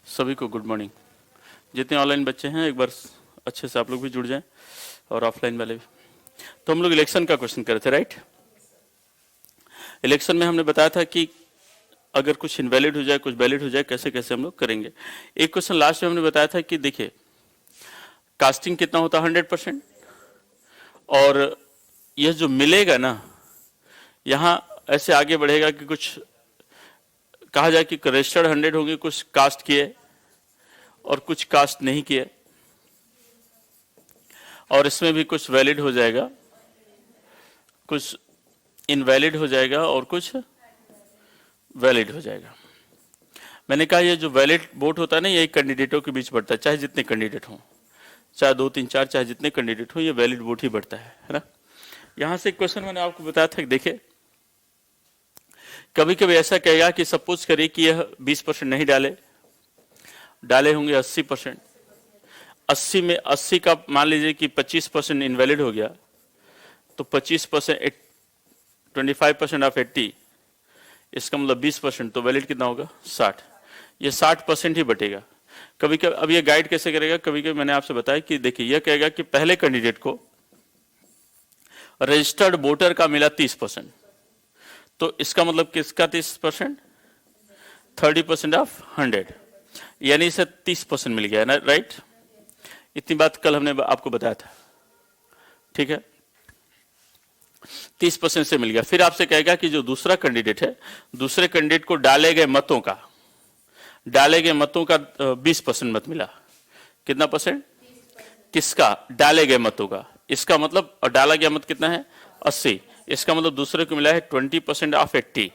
सभी को good morning. जितने ऑनलाइन बच्चे हैं एक बार अच्छे से आप लोग भी जुड़ जाएं और ऑफलाइन वाले भी। तो हम लोग इलेक्शन का क्वेश्चन कर रहे थे, राइट। इलेक्शन में हमने बताया था कि अगर कुछ इनवैलिड हो जाए कुछ वैलिड हो जाए कैसे कैसे हम लोग करेंगे। एक क्वेश्चन लास्ट में हमने बताया था कि देखिए कास्टिंग कितना होता है 100%, और यह जो मिलेगा ना यहाँ ऐसे आगे बढ़ेगा कि कुछ कहा जाए कि रजिस्टर्ड 100 होंगे, कुछ कास्ट किए और कुछ कास्ट नहीं किए, और इसमें भी कुछ वैलिड हो जाएगा, कुछ इनवैलिड हो जाएगा और कुछ वैलिड हो जाएगा। मैंने कहा ये जो वैलिड वोट होता है ना, ये कैंडिडेटों के बीच बढ़ता है, चाहे जितने कैंडिडेट हों, चाहे 2 3 4, चाहे जितने कैंडिडेट हों, ये वैलिड वोट ही बढ़ता है ना। यहां से एक क्वेश्चन मैंने आपको बताया था कि देखिए कभी कभी ऐसा कहेगा कि सपोज करिए कि यह 20% नहीं डाले होंगे 80%। 80 में 80 का मान लीजिए कि 25% इनवैलिड हो गया, तो 25% 25% ऑफ 80, इसका मतलब 20%, तो वैलिड कितना होगा 60। ये 60% ही बटेगा। कभी कभी अब ये गाइड कैसे करेगा, कभी कभी मैंने आपसे बताया कि देखिए यह कहेगा कि पहले कैंडिडेट को रजिस्टर्ड वोटर का मिला 30%, तो इसका मतलब किसका 30%, 30% ऑफ 100, यानी इसे 30% मिल गया ना, राइट। इतनी बात कल हमने आपको बताया था, ठीक है। 30% से मिल गया। फिर आपसे कहेगा कि जो दूसरा कैंडिडेट है, दूसरे कैंडिडेट को डाले गए मतों का 20% मत मिला। कितना परसेंट, किसका, डाले गए मतों का। इसका मतलब, और डाला गया मत कितना है 80, इसका मतलब दूसरे को मिला है 20% ऑफ 80,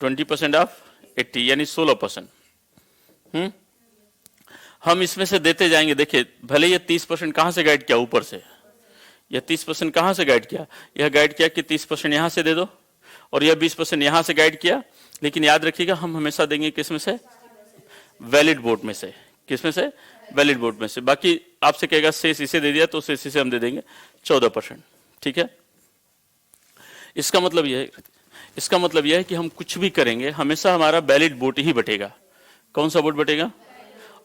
20% ऑफ 80 यानी 16%। हम इसमें से देते जाएंगे। देखिए भले ये 30% कहां से गाइड किया, ऊपर से। यह 30% कहां से गाइड किया, यह गाइड किया कि 30% यहां से दे दो, और यह 20% यहां से गाइड किया। लेकिन याद रखिएगा हम हमेशा देंगे किस में से, वैलिड वोट में से। किस में से, वैलिड वोट में से। बाकी आपसे कहेगा शेष इसे दे दिया, तो शेष इसे हम दे देंगे 14%, ठीक है। इसका मतलब यह है कि हम कुछ भी करेंगे हमेशा हमारा वैलिड वोट ही बटेगा। कौन सा वोट बटेगा,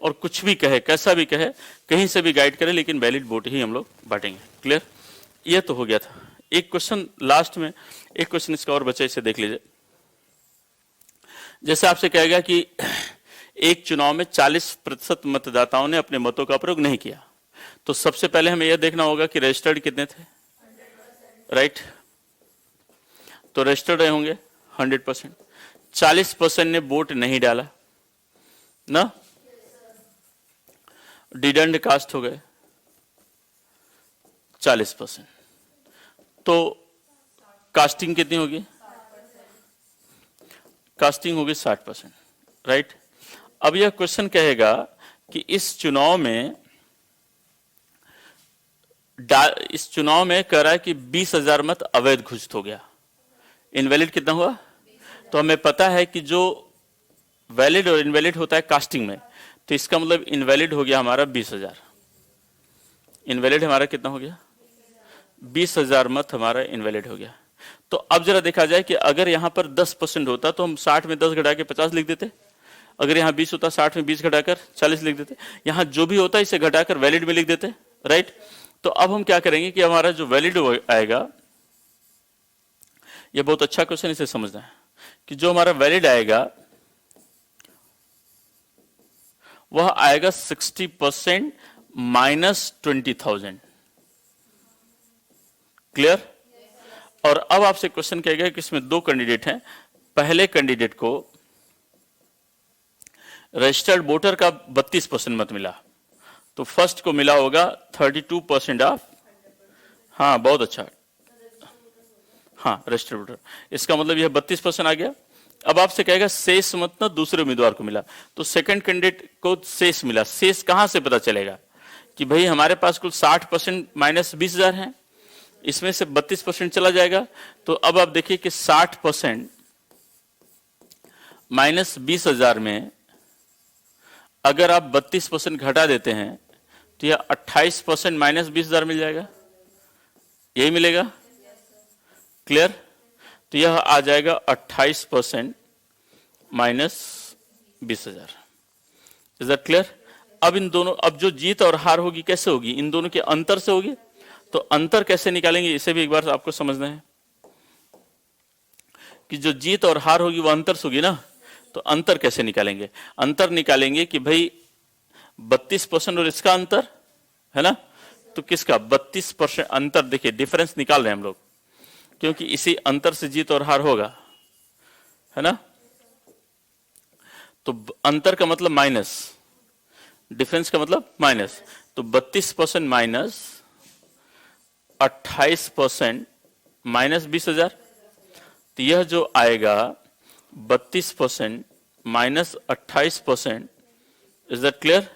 और कुछ भी कहे, कैसा भी कहे, कहीं से भी गाइड करे, लेकिन वैलिड वोट ही हम लोग बांटेंगे। क्लियर, ये तो हो गया था। एक क्वेश्चन लास्ट में, एक क्वेश्चन इसका और बचा, इसे देख लीजिए। जैसे आपसे कहेगा कि एक चुनाव में 40% मतदाताओं ने अपने मतों का प्रयोग नहीं किया, तो सबसे पहले हमें यह देखना होगा कि रजिस्टर्ड कितने थे, राइट। तो रजिस्टर्ड रहे होंगे 100%। 40% ने वोट नहीं डाला ना, डिडंट कास्ट हो गए 40%। तो कास्टिंग कितनी होगी, कास्टिंग होगी 60%, राइट। अब यह क्वेश्चन कहेगा कि इस चुनाव में कह रहा है कि 20,000 मत अवैध घोषित हो गया। इनवैलिड कितना हुआ, तो हमें पता है कि जो वैलिड और इनवैलिड होता है कास्टिंग में, तो इसका मतलब इनवैलिड हो गया हमारा 20,000। इनवैलिड हमारा कितना हो गया, 20,000 मत हमारा इनवैलिड हो गया। तो अब जरा देखा जाए कि अगर यहां पर 10% होता तो हम 60 में 10 घटा के 50 लिख देते। अगर यहां 20 होता 60 में 20 घटाकर 40 लिख देते। यहां जो भी होता इसे घटाकर वैलिड में लिख देते, राइट। तो अब हम क्या करेंगे कि हमारा जो वैलिड आएगा, यह बहुत अच्छा क्वेश्चन, इसे समझना है कि जो हमारा वैलिड आएगा वह आएगा 60% माइनस 20,000। क्लियर। और अब आपसे क्वेश्चन कहेगा कि इसमें 2 कैंडिडेट हैं। पहले कैंडिडेट को रजिस्टर्ड वोटर का 32% मत मिला, तो फर्स्ट को मिला होगा 32% ऑफ, हाँ बहुत अच्छा, हाँ रजिस्टर्ड वोटर। इसका मतलब यह 32% आ गया। अब आपसे कहेगा शेष मत ना दूसरे उम्मीदवार को मिला, तो सेकंड कैंडिडेट को शेष मिला। शेष कहां से पता चलेगा कि भाई हमारे पास कुल 60% माइनस 20,000 है, इसमें से 32% चला जाएगा। तो अब आप देखिए कि 60% माइनस 20,000 में अगर आप 32% घटा देते हैं तो यह 28% माइनस 20,000 मिल जाएगा, यही मिलेगा। क्लियर। तो यह आ जाएगा 28% माइनस 20,000। Is that clear? अब इन दोनों, अब जो जीत और हार होगी कैसे होगी? इन दोनों के अंतर से होगी। तो अंतर कैसे निकालेंगे इसे भी एक बार आपको समझना है कि जो जीत और हार होगी वो अंतर से होगी ना। तो अंतर कैसे निकालेंगे? अंतर निकालेंगे कि भाई 32% और इसका अंतर है ना, तो किसका 32% अंतर, देखिए डिफरेंस निकाल रहे हैं हम लोग, क्योंकि इसी अंतर से जीत और हार होगा, है ना। तो अंतर का मतलब माइनस, डिफरेंस का मतलब माइनस। तो 32% माइनस 28% माइनस 20,000। तो यह जो आएगा 32% माइनस 28%, इज दैट क्लियर?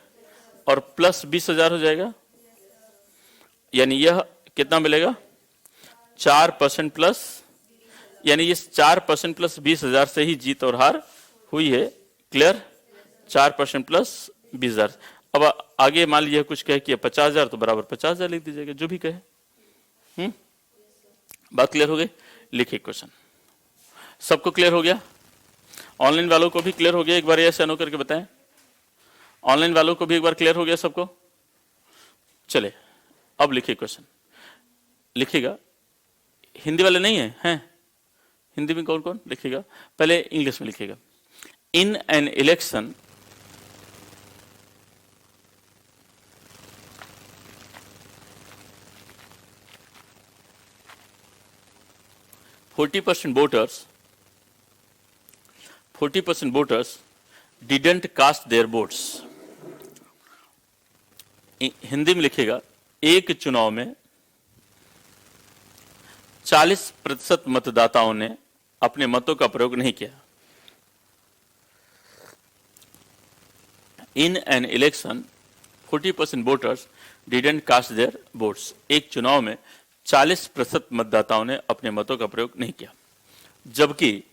और प्लस 20,000 हो जाएगा, यानी यह कितना मिलेगा 4% प्लस, यानी ये 4% प्लस 20,000 से ही जीत और हार हुई है। क्लियर? 4% प्लस 20,000। अब आगे मान लीजिए कुछ कहे कि 50,000, तो बराबर 50,000 लिख दीजिएगा, जो भी कहे। बात क्लियर हो गई? लिखिए क्वेश्चन। सबको क्लियर हो गया? ऑनलाइन वालों को भी क्लियर हो गया? एक बार ऐसे अनो करके बताएं। ऑनलाइन वालों को भी एक बार क्लियर हो गया सबको? चले अब लिखिए क्वेश्चन। लिखिएगा। हिंदी वाले नहीं हैं? हिंदी में कौन कौन लिखिएगा? पहले इंग्लिश में लिखिएगा। इन an election, forty percent voters didn't cast their votes. Hindi में लिखिएगा, एक चुनाव में 40% मतदाताओं ने अपने मतों का प्रयोग नहीं किया। In an election 40% voters didn't cast their votes. एक चुनाव में 40% मतदाताओं ने अपने मतों का प्रयोग नहीं किया, जबकि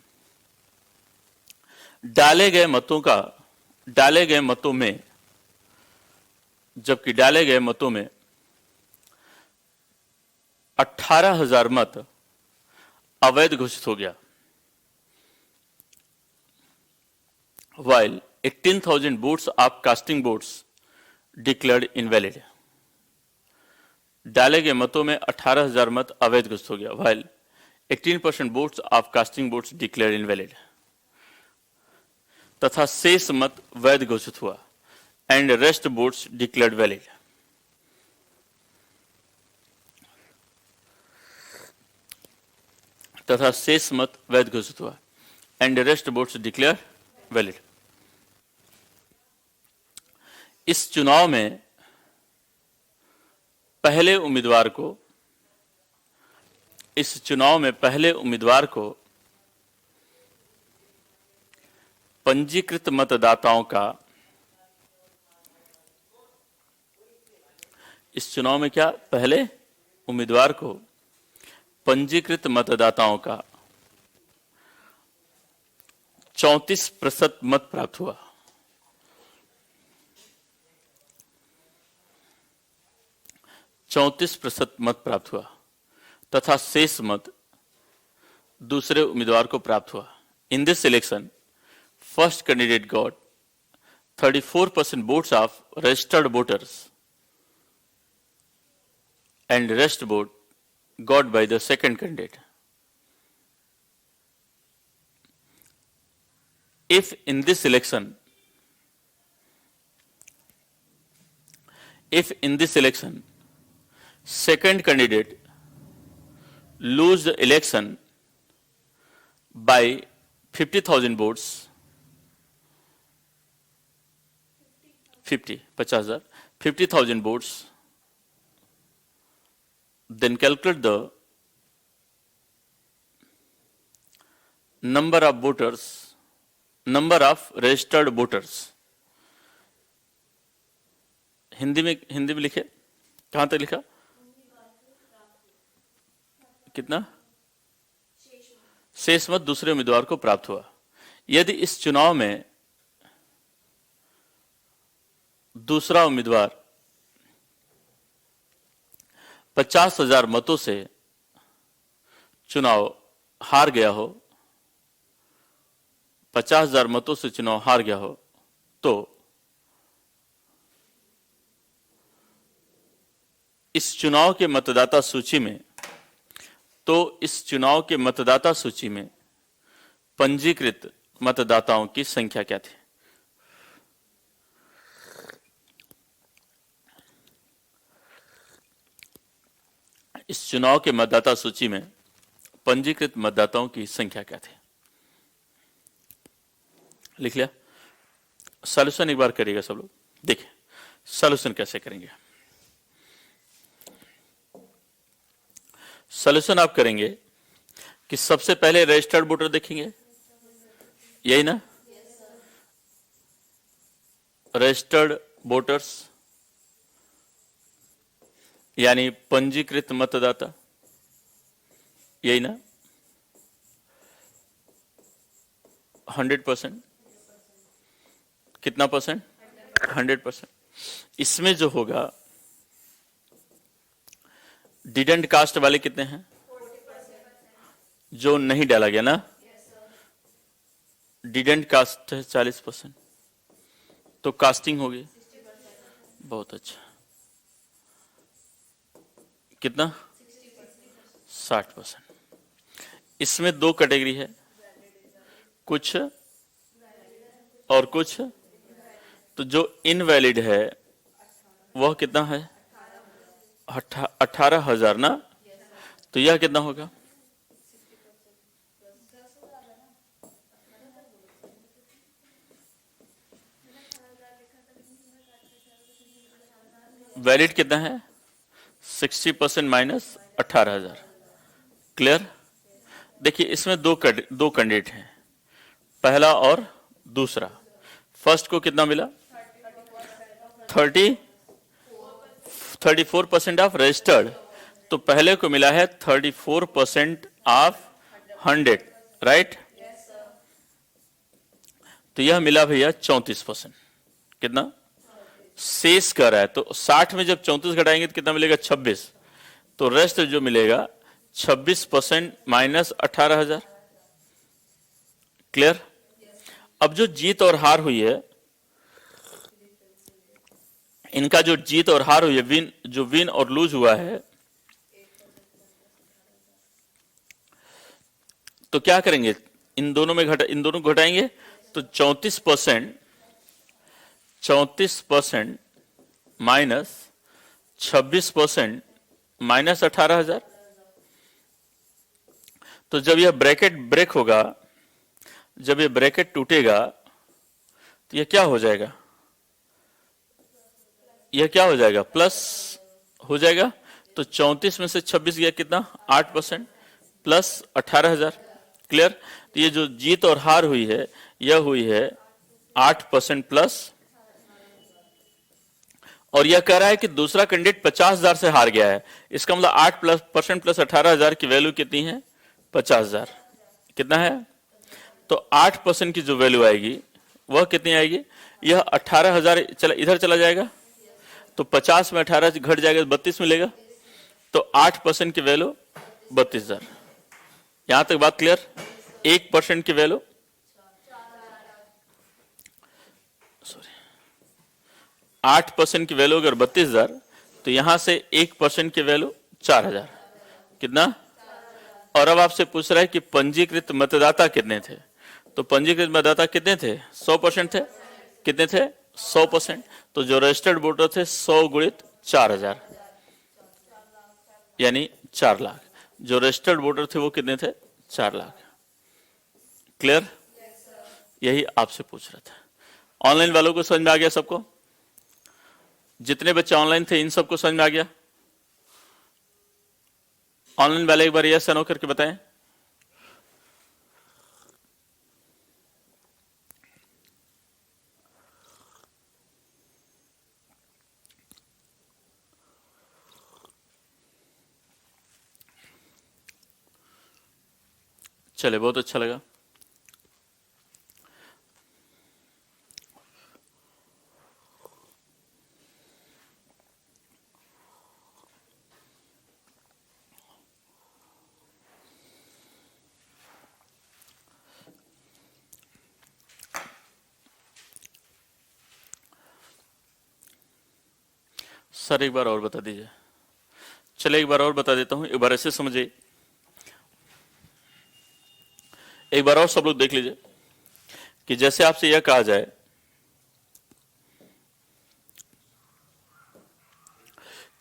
डाले गए मतों में 18,000 मत अवैध घोषित हो गया, while 18,000 votes of casting votes declared invalid. डाले गए मतों में 18,000 मत अवैध घोषित हो गया, while 18% votes of casting votes declared invalid. तथा शेष मत वैध घोषित हुआ, and rest votes declared valid. तथा शेष मत वैध घोषित हुआ, and rest votes declared valid. इस चुनाव में पहले उम्मीदवार को पंजीकृत मतदाताओं का, इस चुनाव में क्या पहले उम्मीदवार को पंजीकृत मतदाताओं का 34% मत प्राप्त हुआ। 34% मत प्राप्त हुआ तथा शेष मत दूसरे उम्मीदवार को प्राप्त हुआ। In this election first candidate got 34% votes of registered voters and rest vote got by the second candidate. If in this election second candidate lose the election by 50,000 votes, 50,000 votes, then calculate the number of registered voters. Hindi में लिखे, कहां तक लिखा? कितना? शेष मत दूसरे उम्मीदवार को प्राप्त हुआ। यदि इस चुनाव में दूसरा उम्मीदवार 50,000 मतों से चुनाव हार गया हो, 50,000 मतों से चुनाव हार गया हो, तो इस चुनाव के मतदाता सूची में, तो इस चुनाव के मतदाता सूची में पंजीकृत मतदाताओं की संख्या क्या थी? इस चुनाव के मतदाता सूची में पंजीकृत मतदाताओं की संख्या क्या थी? लिख लिया? सॉल्यूशन एक बार करिएगा सब लोग। देखिए सॉल्यूशन कैसे करेंगे। सॉल्यूशन आप करेंगे कि सबसे पहले रजिस्टर्ड वोटर देखेंगे, यही ना? रजिस्टर्ड वोटर्स यानी पंजीकृत मतदाता, यही ना? 100%। कितना परसेंट? 100%। इसमें जो होगा डिडेंट कास्ट वाले कितने हैं? जो नहीं डाला गया ना, डिडेंट कास्ट है 40%, तो कास्टिंग होगी। बहुत अच्छा। कितना? 60%। इसमें दो कैटेगरी है, कुछ और कुछ। तो जो इनवैलिड है वह कितना है? 18,000 ना? तो यह कितना होगा? वैलिड कितना है? 60% माइनस 18,000। क्लियर? देखिए इसमें दो कैंडिडेट हैं, पहला और दूसरा। फर्स्ट को कितना मिला? 34% ऑफ रजिस्टर्ड, तो पहले को मिला है 34% ऑफ 100, राइट? तो यह मिला भैया 34%। कितना? शेष कर रहा है, तो 60 में जब 34 घटाएंगे तो कितना मिलेगा? 26। तो रेस्ट जो मिलेगा 26% माइनस 18,000। क्लियर? अब जो जीत और हार हुई है, इनका जो जीत और हार हुई है, जो विन और लूज हुआ है, तो क्या करेंगे? इन दोनों को घटाएंगे, तो 34% माइनस 26% माइनस 18,000। तो जब यह ब्रैकेट ब्रेक होगा, जब यह ब्रैकेट टूटेगा, तो यह क्या हो जाएगा? यह क्या हो जाएगा? प्लस हो जाएगा। तो 34 में से 26 गया कितना? 8% प्लस 18,000। क्लियर? तो ये जो जीत और हार हुई है, यह हुई है 8% प्लस, और यह कह रहा है कि दूसरा कैंडिडेट 50,000 से हार गया है। इसका मतलब 8% प्लस 18,000 की वैल्यू कितनी है? 50,000। कितना है? तो 8% की जो वैल्यू आएगी वह कितनी आएगी? यह 18,000 इधर चला जाएगा, तो 50 में 18 घट जाएगा, 32 मिलेगा। तो 8% की वैल्यू 32,000। यहां तक बात क्लियर? 1% की वैल्यू, सॉरी, 8% की वैल्यू अगर 32,000, तो यहां से 1% की वैल्यू 4,000। कितना? और अब आपसे पूछ रहा है कि पंजीकृत मतदाता कितने थे? तो पंजीकृत मतदाता कितने थे? 100% थे। कितने थे? 100%। तो जो रजिस्टर्ड वोटर थे 100 गुणित 4,000 यानी 4 लाख। जो रजिस्टर्ड वोटर थे वो कितने थे? 4 लाख। क्लियर? यही आपसे पूछ रहा था। ऑनलाइन वालों को समझ में आ गया सबको? जितने बच्चे ऑनलाइन थे इन सबको समझ में आ गया? ऑनलाइन वाले एक बार यस नो करके बताएं। चले, बहुत अच्छा लगा। सर एक बार और बता दीजिए, चले एक बार और बता देता हूं, एक बार ऐसे समझिए, एक बार और सब लोग देख लीजिए कि जैसे आपसे यह कहा जाए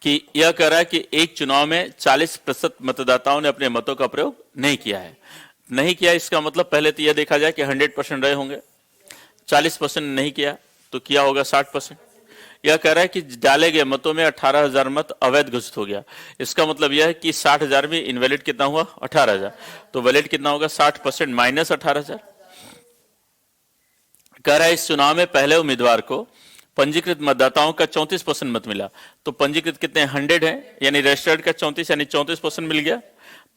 कि यह कह रहा है कि एक चुनाव में 40% मतदाताओं ने अपने मतों का प्रयोग नहीं किया है। नहीं किया इसका मतलब पहले तो यह देखा जाए कि 100% रहे होंगे, 40% नहीं किया तो किया होगा 60%। यह कह रहा है कि डाले गए मतों में 18,000 मत अवैध घोषित हो गया। इसका मतलब यह है कि 60,000 में इनवैलिड कितना हुआ 18,000, तो वैलिड कितना होगा 60% माइनस 18,000। कह रहा है इस चुनाव में पहले उम्मीदवार को पंजीकृत मतदाताओं का 34% मत मिला, तो पंजीकृत कितने 100 है, यानी रजिस्टर्ड का 34 यानी 34% मिल गया,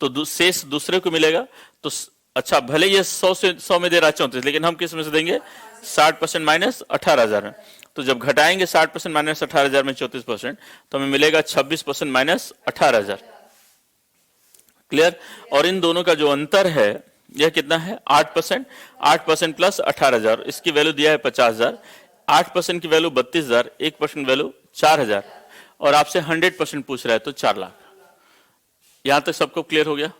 तो शेष दूसरे को मिलेगा। तो अच्छा भले ये 100 में दे रहा है 34, लेकिन हम किस में से देंगे 60% माइनस 18,000। तो जब घटाएंगे 60% माइनस 18,000 में 34%, तो हमें मिलेगा 26% माइनस 18,000। क्लियर। और इन दोनों का जो अंतर है यह कितना है 8%। 8% प्लस 18,000, इसकी वैल्यू दिया है 50,000, 8% की वैल्यू 32,000, 1% वैल्यू 4,000, और आपसे 100% पूछ रहा है तो 4 लाख। यहां तक सबको क्लियर हो गया?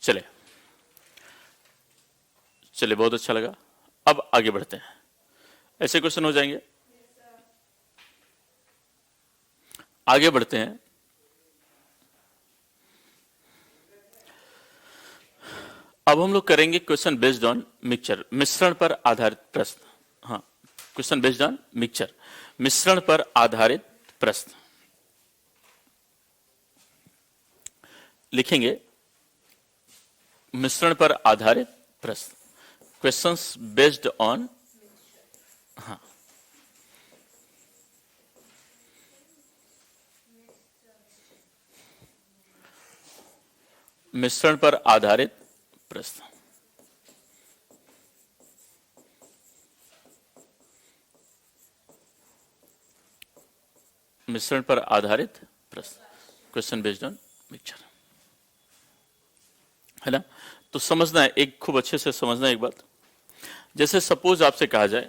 चले चले, बहुत अच्छा लगा। अब आगे बढ़ते हैं, ऐसे क्वेश्चन हो जाएंगे। आगे बढ़ते हैं। अब हम लोग करेंगे क्वेश्चन बेस्ड ऑन मिक्सचर, मिश्रण पर आधारित प्रश्न। हाँ, क्वेश्चन बेस्ड ऑन मिक्सचर, मिश्रण पर आधारित प्रश्न लिखेंगे। मिश्रण पर आधारित प्रश्न, क्वेश्चंस बेस्ड ऑन, हाँ, मिश्रण पर आधारित प्रश्न। मिश्रण पर आधारित प्रश्न, क्वेश्चन बेस्ड ऑन मिक्सचर, है ना। तो समझना है, एक खूब अच्छे से समझना है एक बात। जैसे सपोज आपसे कहा जाए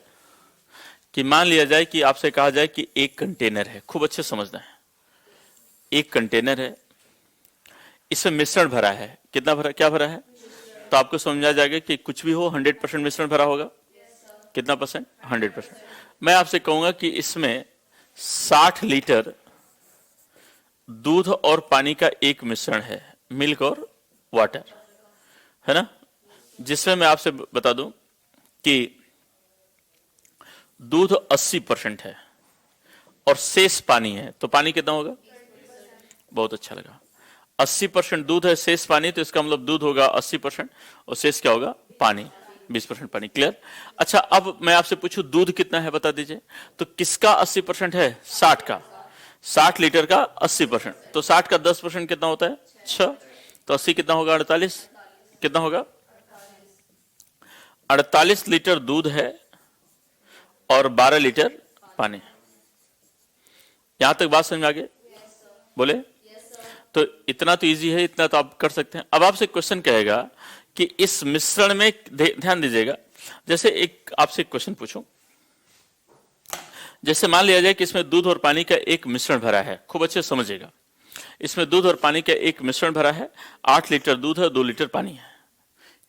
कि मान लिया जाए कि आपसे कहा जाए कि एक कंटेनर है, खूब अच्छे समझना है। एक कंटेनर है, इसमें मिश्रण भरा है, कितना भरा, क्या भरा है, तो आपको समझ आ जाएगा कि कुछ भी हो 100% मिश्रण भरा होगा। कितना परसेंट? 100%। मैं आपसे कहूंगा कि इसमें 60 लीटर दूध और पानी का एक मिश्रण है, मिल्क और वाटर, है ना, जिसमें मैं आपसे बता दूं कि दूध 80% है और शेष पानी है, तो पानी कितना होगा? बहुत अच्छा लगा। 80% दूध है, शेष पानी, तो इसका मतलब दूध होगा 80% और शेष क्या होगा? पानी, 20% पानी। क्लियर। अच्छा, अब मैं आपसे पूछूं दूध कितना है बता दीजिए। तो किसका 80% है? 60 का। 60 लीटर का 80%, तो 60 का 10% कितना होता है? 6, तो 80 कितना होगा? 48। कितना होगा? 48 लीटर दूध है और 12 लीटर पानी। यहां तक बात समझ में आ गई? बोले तो इतना तो इजी है, इतना तो आप कर सकते हैं। अब आपसे क्वेश्चन कहेगा कि इस मिश्रण में, ध्यान दीजिएगा, जैसे एक आपसे क्वेश्चन पूछूं, जैसे मान लिया जाए कि इसमें दूध और पानी का एक मिश्रण भरा है, खूब अच्छे समझिएगा। इसमें दूध और पानी का एक मिश्रण भरा है, 8 लीटर दूध है, 2 लीटर पानी है।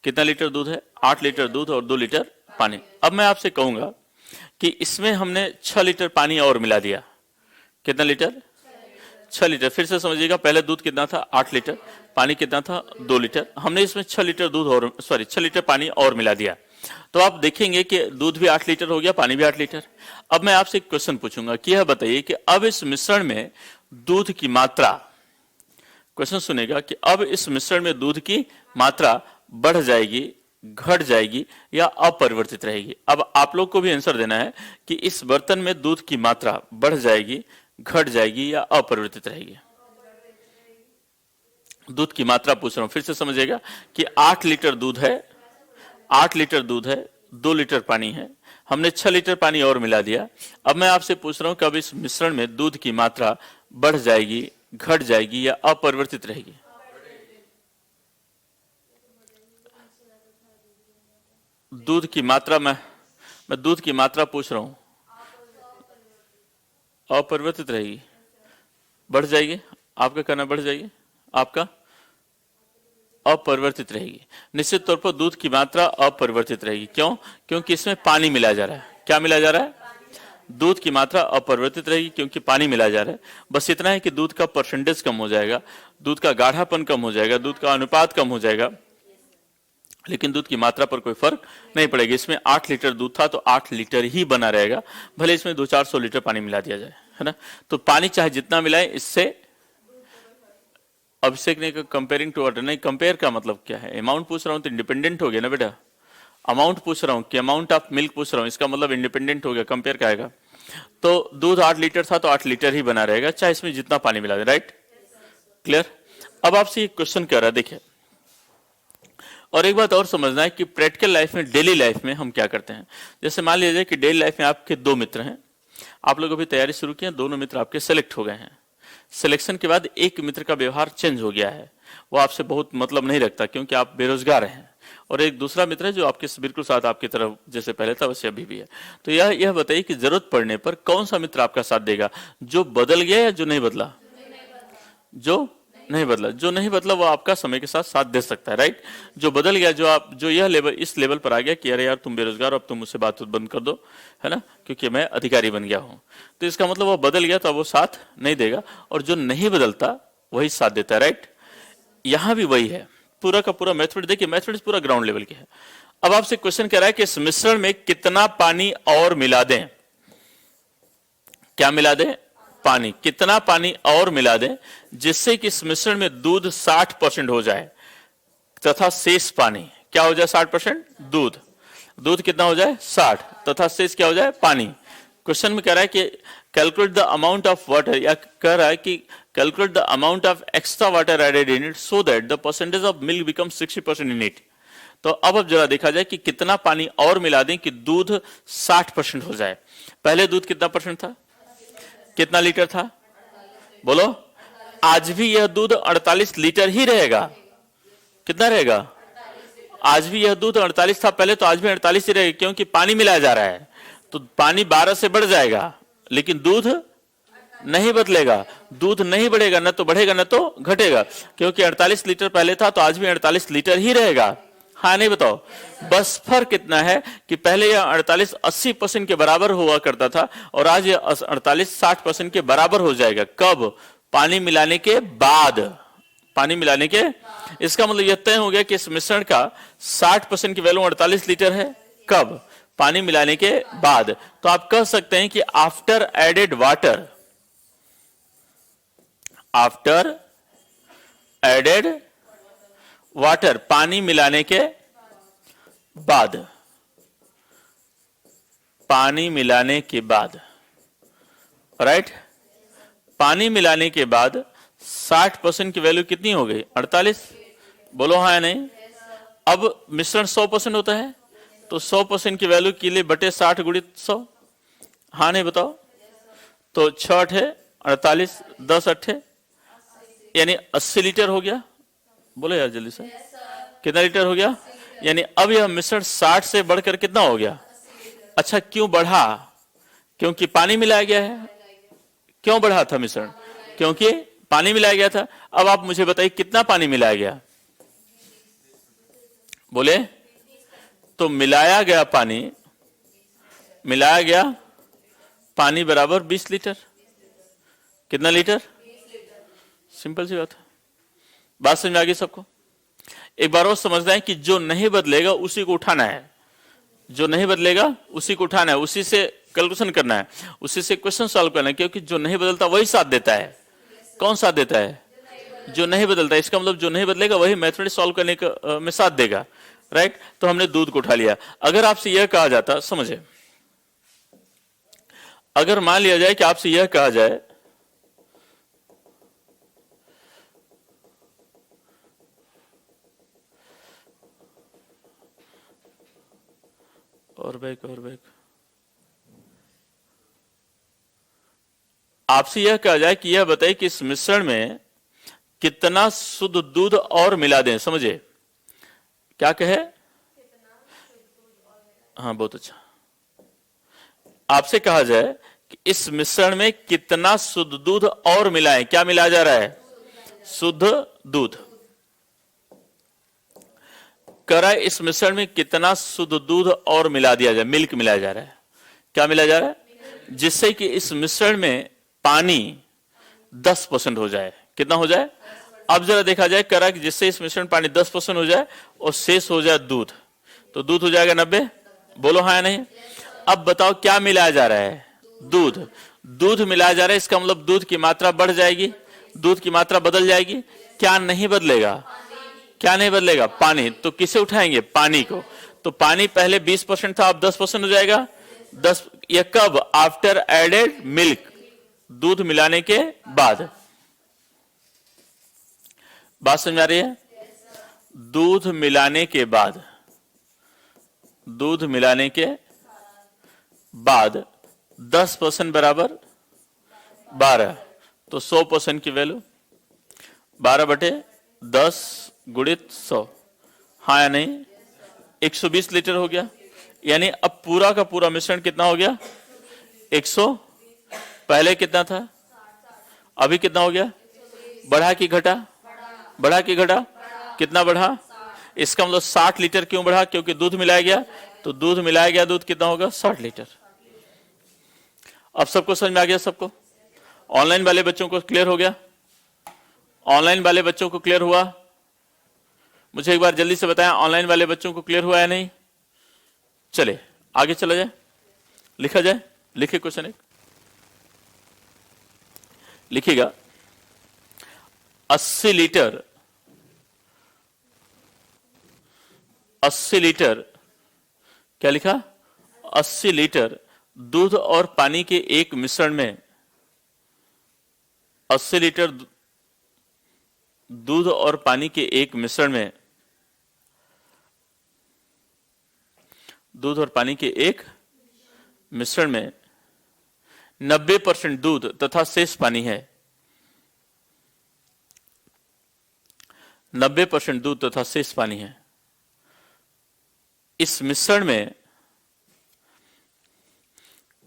कितना लीटर दूध है? 8 लीटर दूध और 2 लीटर पानी। अब मैं आपसे कहूंगा कि इसमें हमने 6 लीटर पानी और मिला दिया। कितना लीटर? 6 लीटर। फिर से समझिएगा, पहले दूध कितना था? 8 लीटर, पानी कितना था? 2 लीटर। हमने इसमें 6 लीटर दूध और 6 लीटर पानी और मिला दिया, तो आप देखेंगे कि दूध भी 8 लीटर हो गया, पानी भी 8 लीटर। अब मैं आपसे एक क्वेश्चन पूछूंगा कि यह बताइए कि अब इस मिश्रण में दूध की मात्रा, क्वेश्चन सुनेगा कि अब इस मिश्रण में दूध की मात्रा बढ़ जाएगी, घट जाएगी या अपरिवर्तित रहेगी। अब आप लोग को भी आंसर देना है कि इस बर्तन में दूध की मात्रा बढ़ जाएगी, घट जाएगी या अपरिवर्तित रहेगी। दूध की मात्रा पूछ रहा हूं, फिर से समझिएगा कि 8 लीटर दूध है, 8 लीटर दूध है, 2 लीटर पानी है, हमने 6 लीटर पानी और मिला दिया। अब मैं आपसे पूछ रहा हूं कि अब इस मिश्रण में दूध की मात्रा बढ़ जाएगी, घट जाएगी या अपरिवर्तित रहेगी। दूध की मात्रा, मैं दूध की मात्रा पूछ रहा हूं, अपरिवर्तित रहेगी, बढ़ जाएगी। आपका करना बढ़ जाएगी, आपका अपरिवर्तित रहेगी। निश्चित तौर पर दूध की मात्रा अपरिवर्तित रहेगी। क्यों? क्योंकि इसमें पानी मिलाया जा रहा है। क्या मिलाया जा रहा है? दूध की मात्रा अपरिवर्तित रहेगी क्योंकि पानी मिलाया जा रहा है। बस इतना है कि दूध का परसेंटेज कम हो जाएगा, दूध का गाढ़ापन कम हो जाएगा, दूध का अनुपात कम हो जाएगा, लेकिन दूध की मात्रा पर कोई फर्क नहीं पड़ेगा। इसमें 8 लीटर दूध था तो 8 लीटर ही बना रहेगा, भले इसमें 200-400 लीटर पानी मिला दिया जाए, है ना। तो पानी चाहे जितना मिलाए, इससे अभिषेक ने कंपेयरिंग टू वाटर नहीं, कंपेयर का मतलब क्या है? अमाउंट पूछ रहा हूं तो इंडिपेंडेंट हो गया ना बेटा। अमाउंट पूछ रहा हूं कि अमाउंट ऑफ मिल्क पूछ रहा हूं, इसका मतलब इंडिपेंडेंट हो गया, कंपेयर का आएगा। तो दूध 8 लीटर था तो 8 लीटर ही बना रहेगा, चाहे इसमें जितना पानी मिला दे। Right, clear. अब आपसे एक क्वेश्चन कर रहा है, देखिए। और एक बात और समझना है कि प्रैक्टिकल लाइफ में, डेली लाइफ में हम क्या करते हैं। जैसे मान लीजिए कि डेली लाइफ में आपके 2 मित्र हैं, आप लोग अभी तैयारी शुरू की है, दोनों मित्र आपके सेलेक्ट हो गए हैं। सिलेक्शन के बाद एक मित्र का व्यवहार चेंज हो गया है, वो आपसे बहुत मतलब नहीं रखता क्योंकि आप बेरोजगार हैं, और एक दूसरा मित्र है जो आपके बिल्कुल साथ आपकी तरफ जैसे पहले था वैसे अभी भी है। तो यह बताइए कि जरूरत पड़ने पर कौन सा मित्र आपका साथ देगा? जो बदल गया या जो नहीं बदला? जो नहीं बदला। जो नहीं बदला वो आपका समय के साथ साथ दे सकता है। राइट। जो बदल गया, जो यह लेवल, इस लेवल पर आ गया कि अरे यार तुम बेरोजगार, अब तुम मुझसे बात बंद कर दो, है ना, क्योंकि मैं अधिकारी बन गया हूं, तो इसका मतलब वो बदल गया तो वो साथ नहीं देगा, और जो नहीं बदलता वही साथ देता है। राइट। यहां भी वही है, पूरा का पूरा मेथड देखिए, मेथड पूरा ग्राउंड लेवल के है। अब आपसे क्वेश्चन कह रहा है कि इस मिश्रण में कितना पानी और मिला दें? क्या मिला दें? पानी। कितना पानी और मिला दें जिससे कि इस मिश्रण में दूध 60% हो जाए तथा शेष पानी क्या हो जाए? 60% दूध कितना हो जाए? 60, तथा शेष क्या हो जाए? पानी। क्वेश्चन में कह रहा है कि calculate the amount of water, या कह रहा है कि calculate the amount of extra water added in it so that the percentage of milk become 60% in it. तो अब जरा देखा जाए कि कितना पानी और मिला दें कि दूध 60% हो जाए। पहले दूध कितना परसेंट था? कितना लीटर था? बोलो। आज भी यह दूध 48 लीटर ही रहेगा। कितना रहेगा? आज भी यह दूध 48 था पहले, तो आज भी 48 ही रहेगा, क्योंकि पानी मिलाया जा रहा है। तो पानी 12 से बढ़ जाएगा, लेकिन दूध नहीं बदलेगा, दूध नहीं बढ़ेगा, न तो बढ़ेगा न तो घटेगा, क्योंकि 48 लीटर पहले था तो आज भी 48 लीटर ही रहेगा। हाँ नहीं बताओ? बस फर्क इतना है कि पहले यह 48 80% के बराबर हुआ करता था, और आज यह 48 60% के बराबर हो जाएगा। कब? पानी मिलाने के बाद। पानी मिलाने के, इसका मतलब यह तय हो गया कि इस मिश्रण का 60% की वैल्यू 48 लीटर है। कब? पानी मिलाने के बाद। तो आप कह सकते हैं कि after added water, after added water, पानी मिलाने के बाद, पानी मिलाने के बाद, राइट। पानी मिलाने के बाद 60% की वैल्यू कितनी हो गई? 48। बोलो हाँ या नहीं? अब मिश्रण 100% होता है, तो 100% की वैल्यू के लिए बटे 60 गुणित 100। हाँ नहीं बताओ? तो 6 अठे 48, 10 अठे यानी 80 लीटर हो गया। बोलो यार जल्दी से, कितना लीटर हो गया? यानी अब यह मिश्रण 60 से बढ़कर कितना हो गया? अच्छा, क्यों बढ़ा? क्योंकि पानी मिलाया गया है। क्यों बढ़ा था मिश्रण? क्योंकि पानी मिलाया गया था। अब आप मुझे बताइए कितना पानी मिलाया गया? बोले तो मिलाया गया पानी बराबर 20 लीटर। कितना लीटर? सिंपल सी बात है। बात समझ में आ गई सबको? एक बार और समझना है कि जो नहीं बदलेगा उसी को उठाना है, जो नहीं बदलेगा उसी को उठाना है, उसी से कैलकुलेशन करना है, उसी से क्वेश्चन सॉल्व करना है, क्योंकि जो नहीं बदलता वही साथ देता है। कौन साथ देता है? जो नहीं बदलता। इसका मतलब जो नहीं बदलेगा वही मैथमेटिक्स सॉल्व करने में साथ देगा। राइट। तो हमने दूध को उठा लिया। अगर आपसे यह कहा जाता, समझे, अगर मान लिया जाए कि आपसे यह कहा जाए और बैक, आपसे यह कहा जाए कि यह बताइए कि इस मिश्रण में कितना शुद्ध दूध और मिला दें। समझे क्या कहे? हाँ बहुत अच्छा। आपसे कहा जाए कि इस मिश्रण में कितना शुद्ध दूध और मिलाएं। क्या मिलाया जा रहा है? शुद्ध दूध। कह रहा है इस मिश्रण में कितना शुद्ध दूध और मिला दिया जाए, मिल्क मिलाया जा रहा है। क्या मिलाया जा रहा है? जिससे कि इस मिश्रण में पानी 10% हो जाए। कितना हो जाए? अब जरा देखा जाए, कह रहा है कि जिससे इस मिश्रण पानी 10% हो जाए और शेष हो जाए दूध, तो दूध हो जाएगा 90। बोलो हाँ या नहीं। अब बताओ क्या मिलाया जा रहा है? दूध। दूध मिलाया जा रहा है, इसका मतलब दूध की मात्रा बढ़ जाएगी, दूध की मात्रा बदल जाएगी। क्या नहीं बदलेगा? क्या नहीं बदलेगा? पानी। तो किसे उठाएंगे? पानी को। तो पानी पहले 20% था, अब 10% हो जाएगा। 10। ये कब? आफ्टर एडेड मिल्क, दूध मिलाने के बाद। बात समझ आ रही है? दूध मिलाने के बाद, दूध मिलाने के बाद 10% बराबर 12, तो 100% की वैल्यू 12/10 गुणित 100। हाँ या नहीं? 120 लीटर हो गया। यानी अब पूरा का पूरा मिश्रण कितना हो गया? 100। पहले कितना था? अभी कितना हो गया? बढ़ा कि घटा? बढ़ा कि घटा? कितना बढ़ा? इसका मतलब 60 लीटर क्यों बढ़ा? क्योंकि दूध मिलाया गया। तो दूध मिलाया गया, दूध कितना होगा? 60 लीटर। अब सबको समझ में आ गया? सबको? ऑनलाइन वाले बच्चों को क्लियर हो गया? ऑनलाइन वाले बच्चों को क्लियर हुआ? मुझे एक बार जल्दी से बताएं, ऑनलाइन वाले बच्चों को क्लियर हुआ या नहीं? चले आगे चला जाए, लिखा जाए। लिखे क्वेश्चन एक, लिखिएगा 80 लीटर, 80 लीटर, क्या लिखा? 80 लीटर दूध और पानी के एक मिश्रण में, 80 लीटर दूध और पानी के एक मिश्रण में, दूध और पानी के एक मिश्रण में 90% दूध तथा शेष पानी है। 90% दूध तथा शेष पानी है। इस मिश्रण में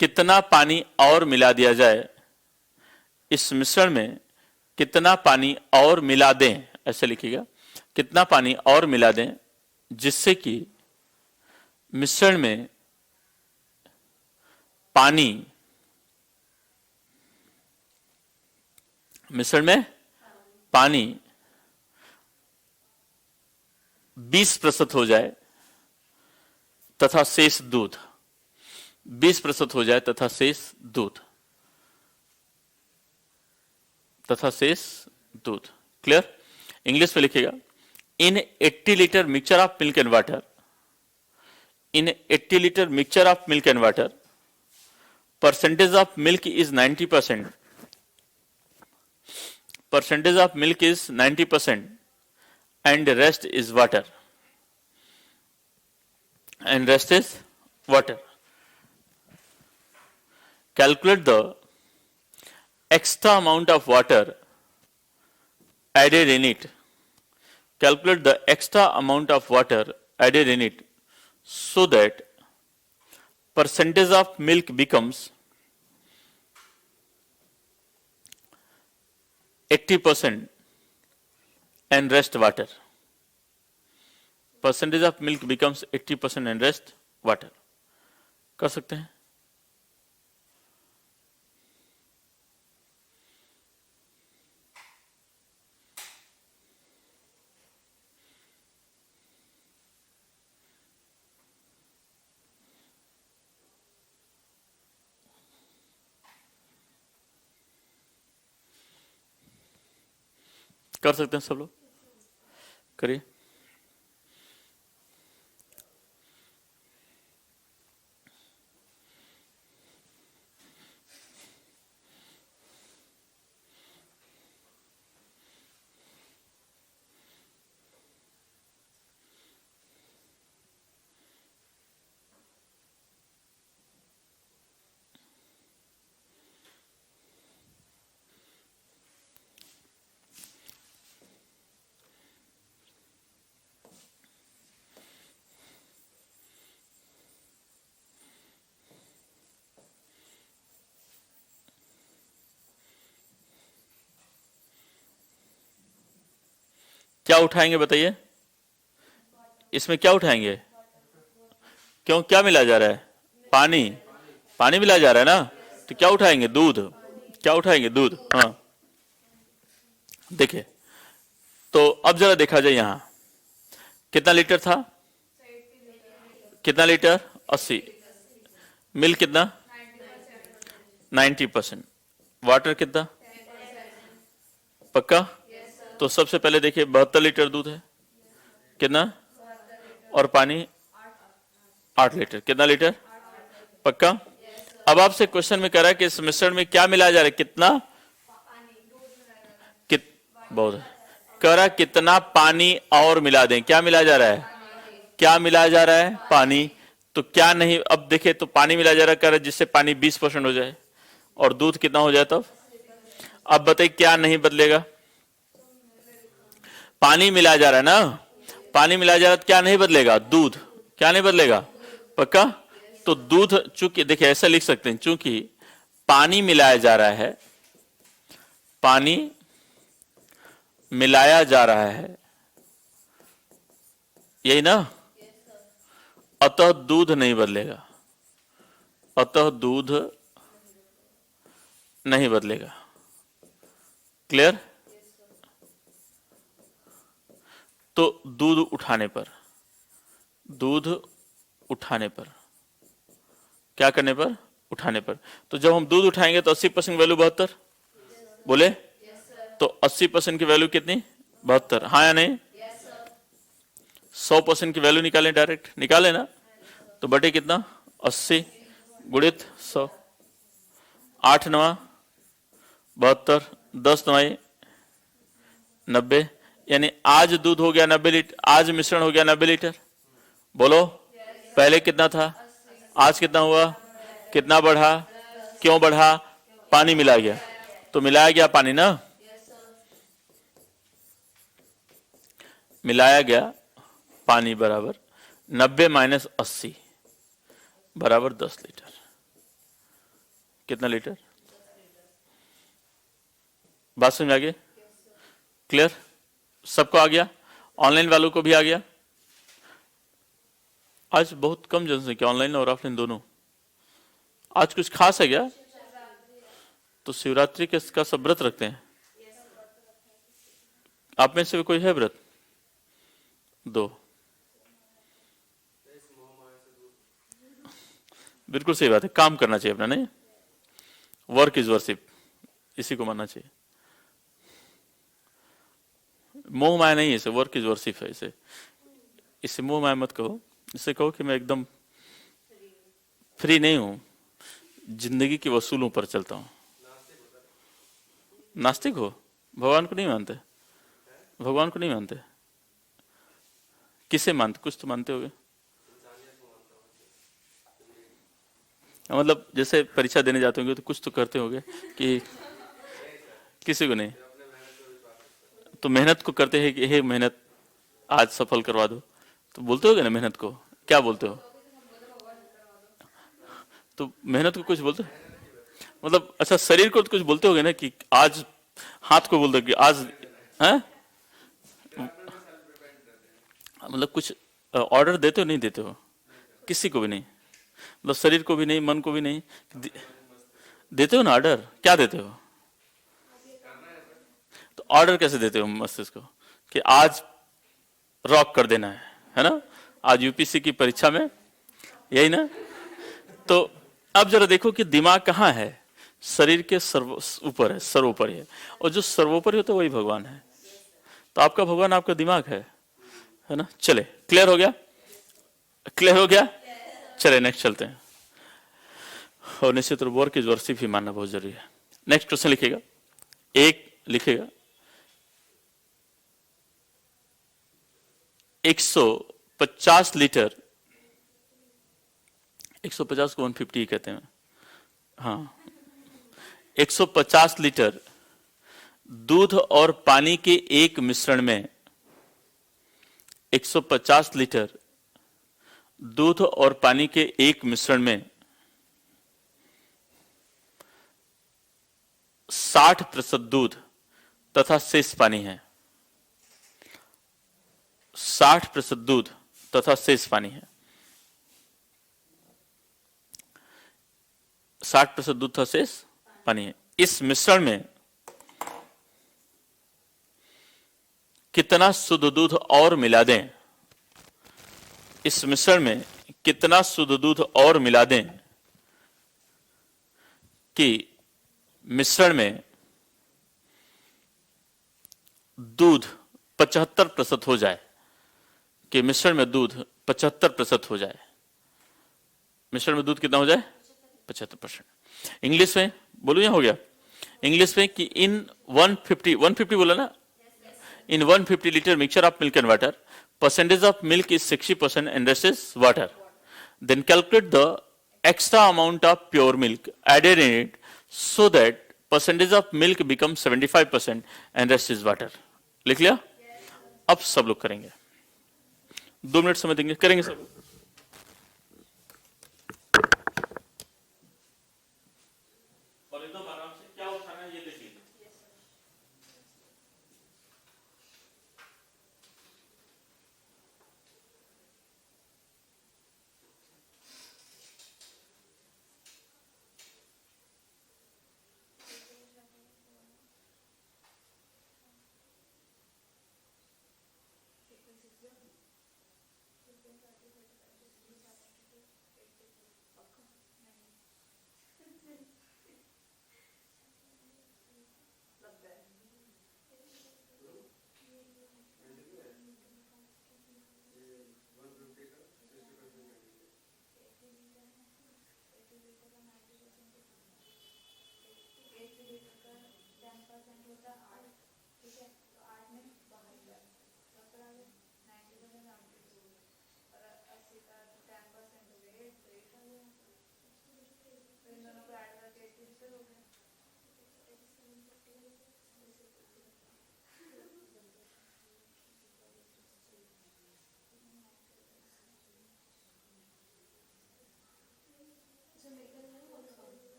कितना पानी और मिला दिया जाए? इस मिश्रण में कितना पानी और मिला दें? ऐसे लिखिएगा, कितना पानी और मिला दें जिससे कि मिश्रण में पानी, मिश्रण में पानी 20% हो जाए तथा शेष दूध, 20% हो जाए तथा शेष दूध, तथा शेष दूध। क्लियर? इंग्लिश में लिखिएगा, इन 80 litre mixture of milk and water, in 80 liter mixture of milk and water, percentage of milk is 90%, percentage of milk is 90% and rest is water, and rest is water. Calculate the extra amount of water added in it, calculate the extra amount of water added in it so that percentage of milk becomes 80% and rest water. Percentage of milk becomes 80% and rest water. कर सकते हैं? कर सकते हैं सब लोग? करिए। क्या उठाएंगे बताइए, इसमें क्या उठाएंगे? क्यों, क्या मिला जा रहा है? पानी, पानी मिला जा रहा है ना, तो क्या उठाएंगे? दूध। क्या उठाएंगे? दूध। हाँ, देखिए तो अब जरा देखा जाए यहां कितना लीटर था, कितना लीटर? 80। मिल्क कितना? 90%। वाटर कितना? पक्का? तो सबसे पहले देखिए 72 लीटर दूध है, कितना? और पानी 8 लीटर, कितना लीटर? पक्का? अब आपसे क्वेश्चन में कह रहा है कि इस मिश्रण में क्या मिलाया जा रहा है? कितना? बहुत है। कह रहा है कितना पानी और मिला दें? क्या मिलाया जा रहा है? क्या मिलाया जा रहा है? पानी। तो क्या नहीं, अब देखिए तो पानी मिलाया जा रहा है, कह रहा है जिससे पानी 20% हो जाए और दूध कितना हो जाए तब? अब बताइए क्या नहीं बदलेगा? पानी मिलाया जा रहा है ना, पानी मिलाया जा रहा है तो क्या नहीं बदलेगा? दूध। क्या नहीं बदलेगा? पक्का? तो दूध, चूंकि देखिए ऐसा लिख सकते हैं, चूंकि पानी मिलाया जा रहा है, पानी मिलाया जा रहा है, यही ना, अतः दूध नहीं बदलेगा, अतः दूध नहीं बदलेगा। क्लियर? तो दूध उठाने पर, दूध उठाने पर, क्या करने पर? उठाने पर। तो जब हम दूध उठाएंगे तो 80% वैल्यू 72, बोले तो 80% की वैल्यू कितनी? 72। हाँ या नहीं? 100% की वैल्यू निकालें, डायरेक्ट निकालें ना, तो बटे कितना? 80 गुणित 100, 8 9 72, 10 9 90, यानी आज दूध हो गया 90 लीटर, आज मिश्रण हो गया 90 लीटर। बोलो पहले कितना था, आज कितना हुआ? कितना बढ़ा? क्यों बढ़ा? पानी मिला गया, तो मिलाया गया पानी ना, मिलाया गया पानी बराबर 90 माइनस 80 बराबर 10 लीटर। कितना लीटर? बात समझ आ गई? क्लियर? सबको आ गया? ऑनलाइन वालों को भी आ गया? आज बहुत कम जनसंख्या, ऑनलाइन और ऑफलाइन दोनों। आज कुछ खास है क्या? तो शिवरात्रि के का सब व्रत रखते हैं? आप में से कोई है व्रत? दो। बिल्कुल सही बात है, काम करना चाहिए अपना, नहीं? वर्क इज वर्शिप, इसी को मानना चाहिए। मोह माया नहीं है इसे, वर्क इज वर्शिप है इसे। इसे मोह माया मत कहो, इसे कहो कि मैं एकदम फ्री नहीं हूं, जिंदगी के वसूलों पर चलता हूं। नास्तिक हो? भगवान को नहीं मानते? भगवान को नहीं मानते? किसे मानते? कुछ तो मानते होगे। मतलब जैसे परीक्षा देने जाते होंगे तो कुछ तो करते होंगे कि किसी को नहीं, तो मेहनत को करते हैं कि हे मेहनत आज सफल करवा दो, तो बोलते होगे ना मेहनत को, क्या बोलते हो? तो मेहनत को कुछ बोलते, मतलब अच्छा शरीर को तो कुछ बोलते होगे ना कि आज, हाथ को बोल दो कि आज है, मतलब कुछ ऑर्डर देते हो? नहीं देते हो किसी को भी नहीं, मतलब शरीर को भी नहीं, मन को भी नहीं, देते हो ना ऑर्डर? क्या देते हो? तो ऑर्डर कैसे देते हो मस्तिष्क को कि आज रॉक कर देना है ना? आज यूपीएससी की परीक्षा में, यही ना? तो अब जरा देखो कि दिमाग कहाँ है? शरीर के ऊपर है, सर्वोपरि है, और जो सर्वोपरि होता है वही भगवान है। तो आपका भगवान आपका दिमाग है ना? चले, क्लियर हो गया? क्लियर हो गया? चले नेक्स्ट चलते हैं। और निश्चित रूप वर्क इज वर्शिप ही मानना बहुत जरूरी है। नेक्स्ट क्वेश्चन लिखिएगा, एक लिखिएगा 150 लीटर, 150 को 150 कहते हैं, हाँ, 150 लीटर दूध और पानी के एक मिश्रण में, 150 लीटर दूध और पानी के एक मिश्रण में 60% दूध तथा शेष पानी है। 60% दूध तथा शेष पानी है। 60% दूध तथा शेष पानी है। इस मिश्रण में कितना शुद्ध दूध और मिला दें? इस मिश्रण में कितना शुद्ध दूध और मिला दें कि मिश्रण में दूध 75% हो जाए, कि मिश्रण में दूध 75% हो जाए। मिश्रण में दूध कितना हो जाए? 75%। इंग्लिश में बोलूं या हो गया? इंग्लिश में कि इन 150 बोला ना, इन 150 litre mixture of milk and water, percentage of milk is 60% and rest is water. Then calculate the extra amount of pure milk added in it so that percentage of milk becomes 75% and rest is water. लिख लिया? अब सब लोग करेंगे, 2 minute समय देंगे, करेंगे सब लोग। और एकदम आराम से क्या उठाना है ये देख लीजिए।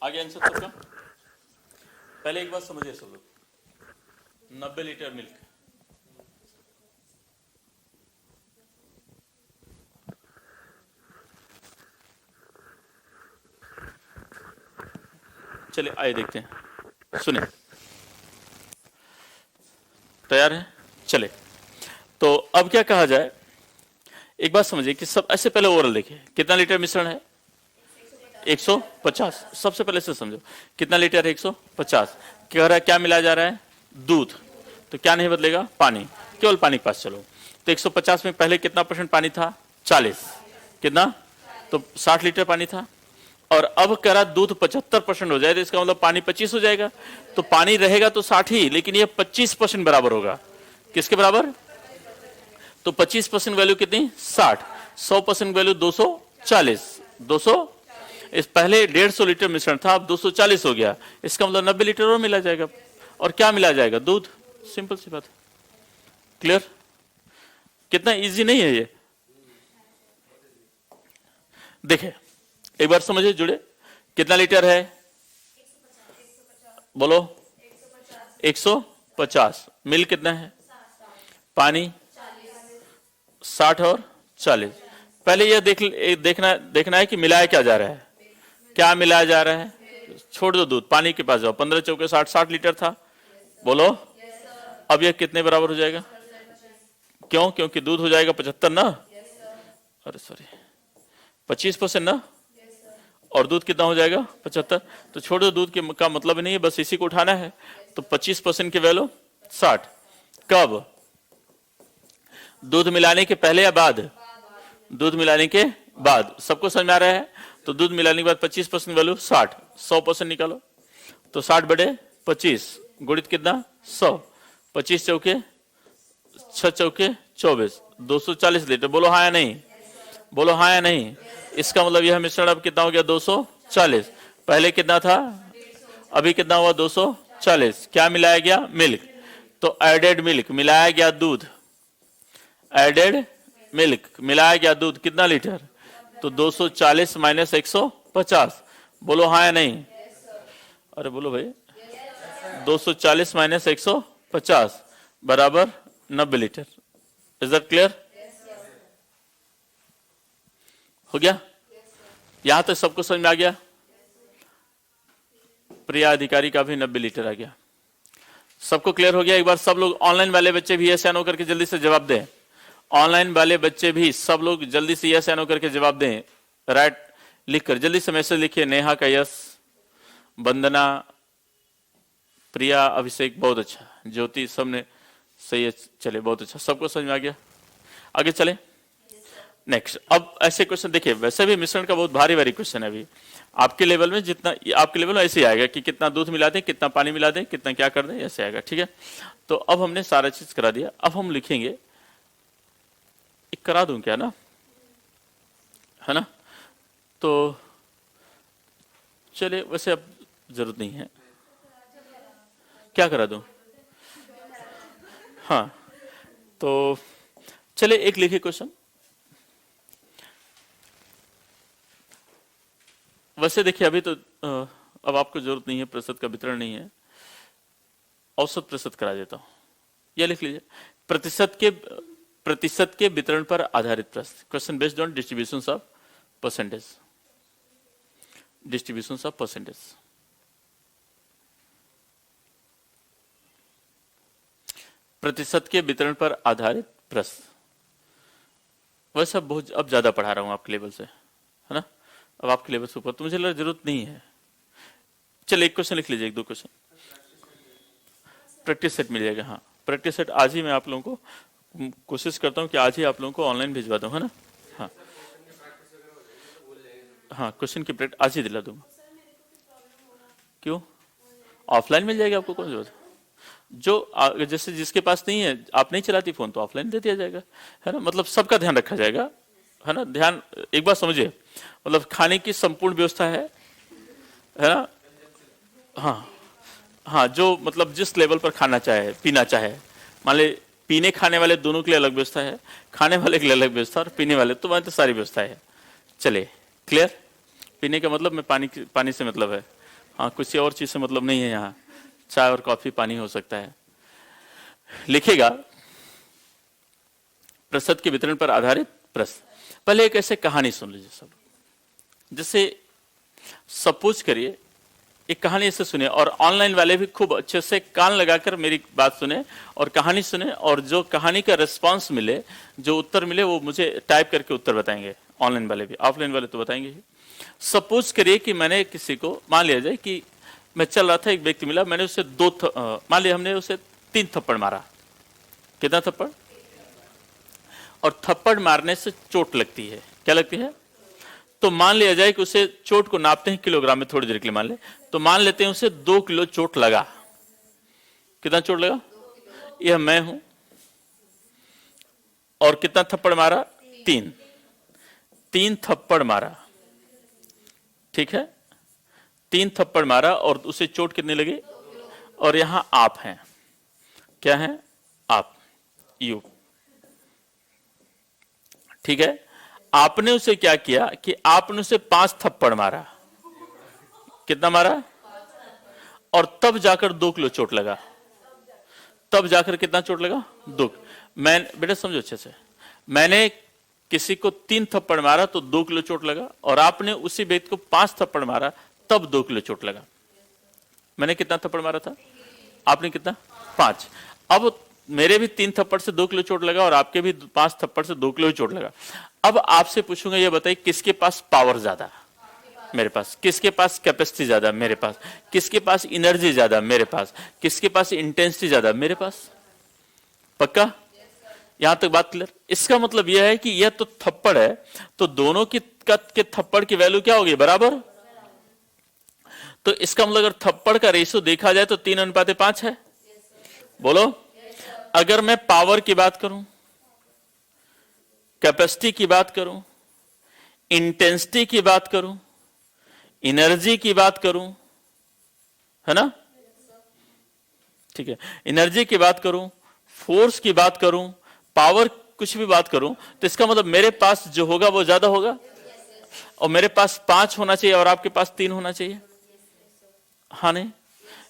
आगे आंसर सबका। पहले एक बात समझिए सब लोग, 90 लीटर मिल्क, चलिए आइए देखते हैं, सुने, तैयार है? चले, तो अब क्या कहा जाए, एक बात समझिए कि सब ऐसे पहले ओवरऑल देखिए, कितना लीटर मिश्रण है? 150। सबसे पहले से समझो कितना लीटर है? 150। कह रहा है क्या मिलाया जा रहा है? दूध। तो क्या नहीं बदलेगा? पानी। केवल पानी के पास चलो। तो 150 में पहले कितना परसेंट पानी था? 40। कितना? तो 60 लीटर पानी था। और अब कह रहा दूध 75% हो जाए, तो इसका मतलब पानी 25 हो जाएगा। तो पानी रहेगा तो 60 ही, लेकिन ये 25% बराबर होगा। किसके बराबर? तो 25% वैल्यू कितनी? 60। 100% वैल्यू 240। इस पहले 150 लीटर मिश्रण था, अब 240 हो गया, इसका मतलब 90 लीटर और मिला जाएगा। और क्या मिला जाएगा? दूध। सिंपल सी बात है। क्लियर? कितना इजी नहीं है ये? देखिए एक बार समझिए, जुड़े। कितना लीटर है? बोलो। 150। मिल कितना है? पानी 60 और 40। पहले यह देखना है कि मिलाया क्या जा रहा है। क्या मिलाया जा रहा है? छोड़ दो दूध, पानी के पास जाओ। 15 चौके 60, 60 लीटर था। बोलो। अब यह कितने बराबर हो जाएगा? क्यों? क्योंकि दूध हो जाएगा 75 ना। अरे सॉरी, 25% ना। और दूध कितना हो जाएगा? 75। तो छोड़ दो, दूध का मतलब नहीं है, बस इसी को उठाना है। तो 25% की वैल्यू 60। कब? दूध मिलाने के पहले या बाद? दूध मिलाने के बाद। सबको समझ में आ रहा है? तो दूध मिलाने के बाद 25% वैल्यू 60। 100% निकालो। तो 60 बटे 25 गुणित कितना? 100। 25 चौके 6 चौके 24, 240 लीटर। बोलो हाँ या नहीं? बोलो हाँ या नहीं? इसका मतलब यह मिश्रण अब कितना हो गया? 240। पहले कितना था? अभी कितना हुआ? 240। क्या मिलाया गया? मिल्क। तो एडेड मिल्क, मिलाया गया दूध। एडेड मिल्क, मिलाया गया दूध कितना लीटर? तो 240 माइनस 150। बोलो हाँ या नहीं? अरे बोलो भाई। 240 माइनस 150 बराबर 90 लीटर। Is that clear? हो गया? यहां तक सबको समझ में आ गया? प्रिया अधिकारी का भी 90 लीटर आ गया। सबको क्लियर हो गया? एक बार सब लोग, ऑनलाइन वाले बच्चे भी यस या नो करके जल्दी से जवाब दें। ऑनलाइन वाले बच्चे भी सब लोग जल्दी से यस या नो करके जवाब दें। राइट लिखकर जल्दी से मैसेज लिखिए। नेहा का यस, वंदना, प्रिया, अभिषेक, बहुत अच्छा। ज्योति, सबने सही है। चले, बहुत अच्छा, सबको समझ में आ गया। आगे चले नेक्स्ट। अब ऐसे क्वेश्चन देखिए, वैसे भी मिश्रण का बहुत भारी भारी क्वेश्चन है। अभी आपके लेवल में जितना, आपके लेवल में ऐसे ही आएगा कि कितना दूध मिला दें, कितना पानी मिला दें, कितना क्या कर दें, ऐसे आएगा। ठीक है, तो अब हमने सारा चीज करा दिया। अब हम लिखेंगे, एक करा दूं क्या ना, है ना? तो चले, वैसे अब जरूरत नहीं है। क्या करा दूं? हाँ, तो चले एक लिखिए क्वेश्चन। वैसे देखिए अभी तो अब आपको जरूरत नहीं है, प्रतिशत का वितरण नहीं है, औसत प्रतिशत करा देता हूं। यह लिख लीजिए, प्रतिशत के वितरण पर आधारित प्रश्न। Question based on distribution of percentage. Distribution of percentage. प्रतिशत के वितरण पर आधारित प्रश्न। वैसे बहुत अब ज्यादा पढ़ा रहा हूं आपके लेवल से, है ना? अब आपके लेवल से ऊपर तो मुझे लगा जरूरत नहीं है। चलिए एक क्वेश्चन लिख लीजिए, एक दो क्वेश्चन। प्रैक्टिस सेट मिल जाएगा। हाँ, प्रैक्टिस सेट आज ही मैं आप लोगों को कोशिश करता हूं कि आज ही आप लोगों को ऑनलाइन भिजवा दूं, है ना? हाँ हाँ, क्वेश्चन की प्रैक्टिस आज ही दिला दूंगा। क्यों? ऑफलाइन मिल जाएगा आपको, कौन जरूरत? जो जैसे जिसके पास नहीं है, आप नहीं चलाती फोन, तो ऑफलाइन दे दिया जाएगा, है ना? मतलब सबका ध्यान रखा जाएगा, है ना? ध्यान एक बार समझिए, मतलब खाने की संपूर्ण व्यवस्था है ना? हाँ हाँ, जो मतलब जिस लेवल पर खाना चाहे, पीना चाहे, मान ले पीने खाने वाले दोनों के लिए अलग व्यवस्था है, खाने वाले के लिए अलग व्यवस्था, और पीने वाले तो मतलब सारी व्यवस्था है। चले, क्लियर? पीने का मतलब में पानी से मतलब है। हाँ, किसी और चीज से मतलब नहीं है। यहाँ चाय और कॉफी पानी हो सकता है। लिखेगा, प्रतिशत के वितरण पर आधारित प्रश्न। पहले एक ऐसे कहानी सुन लीजिए सब। जैसे सपोज करिए, एक कहानी ऐसे सुने, और ऑनलाइन वाले भी खूब अच्छे से कान लगाकर मेरी बात सुने और कहानी सुने, और जो कहानी का रिस्पांस मिले, जो उत्तर मिले, वो मुझे टाइप करके उत्तर बताएंगे। ऑनलाइन वाले भी, ऑफलाइन वाले तो बताएंगे ही। सपोज करिए कि मैंने किसी को, मान लिया जाए कि मैं चल रहा था, एक व्यक्ति मिला, मैंने उसे मान लिया हमने उसे 3 थप्पड़ मारा। कितना थप्पड़? और थप्पड़ मारने से चोट लगती है। क्या लगती है? तो मान लिया जाए कि उसे चोट को नापते हैं किलोग्राम में, थोड़ी देर के लिए मान ले, तो मान लेते हैं उसे 2 किलो चोट लगा। कितना चोट लगा? यह मैं हूं, और कितना थप्पड़ मारा? 3 थप्पड़ मारा। ठीक है, 3 थप्पड़ मारा और उसे चोट कितनी लगी, और यहां आप हैं, क्या है, आप, यू, ठीक है। आपने उसे क्या किया कि आपने उसे 5 थप्पड़ मारा, कितना मारा, और तब जाकर 2 किलो चोट लगा, तब जाकर कितना चोट लगा, 2। मैं बेटा समझो अच्छे से, मैंने किसी को 3 थप्पड़ मारा तो 2 किलो चोट लगा, और आपने उसी व्यक्ति को 5 थप्पड़ मारा तब 2 किलो चोट लगा। मैंने कितना थप्पड़ मारा था, आपने कितना, 5। अब मेरे भी 3 थप्पड़ से 2 किलो चोट लगा और आपके भी 5 थप्पड़ से 2 किलो चोट लगा। अब आपसे पूछूंगा, ये बताइए किसके पास पावर ज्यादा, मेरे पास। किसके पास कैपेसिटी ज्यादा, मेरे पास। किसके पास एनर्जी ज्यादा, मेरे पास। किसके पास इंटेंसिटी ज्यादा, मेरे पास। पक्का, यहां तक बात क्लियर। इसका मतलब यह है कि यह तो थप्पड़ है, तो दोनों की के थप्पड़ की वैल्यू क्या होगी, बराबर। तो इसका मतलब अगर थप्पड़ का रेशियो देखा जाए तो 3:5 है, बोलो। अगर मैं पावर की बात करूं, कैपेसिटी की बात करूं, इंटेंसिटी की बात करूं, एनर्जी की बात करूं, है ना, ठीक है, एनर्जी की बात करूं, फोर्स की बात करूं, पावर, कुछ भी बात करूं, तो इसका मतलब मेरे पास जो होगा वो ज्यादा होगा, और मेरे पास 5 होना चाहिए और आपके पास 3 होना चाहिए, हाँ नहीं,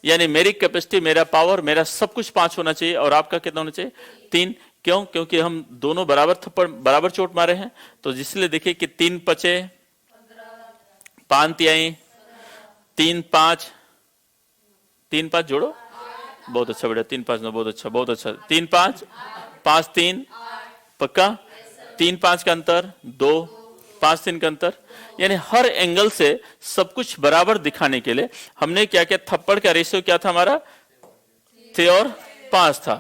यानी मेरी कैपेसिटी, मेरा पावर, मेरा सब कुछ 5 होना चाहिए और आपका कितना होना चाहिए, 3। क्यों, क्योंकि हम दोनों बराबर थप्पड़, बराबर चोट मारे हैं। तो इसलिए देखिए कि 3 5 5 तिहाई, 3 5, 3 5 जोड़ो, बहुत अच्छा बेटा, 3 5 9, बहुत अच्छा, बहुत अच्छा, 3 5 5 3, पक्का, 3 5 का अंतर 2, 5 3 का अंतर, यानी हर एंगल से सब कुछ बराबर दिखाने के लिए हमने क्या किया, थप्पड़ का रेशियो क्या था हमारा, 3 और 5 था,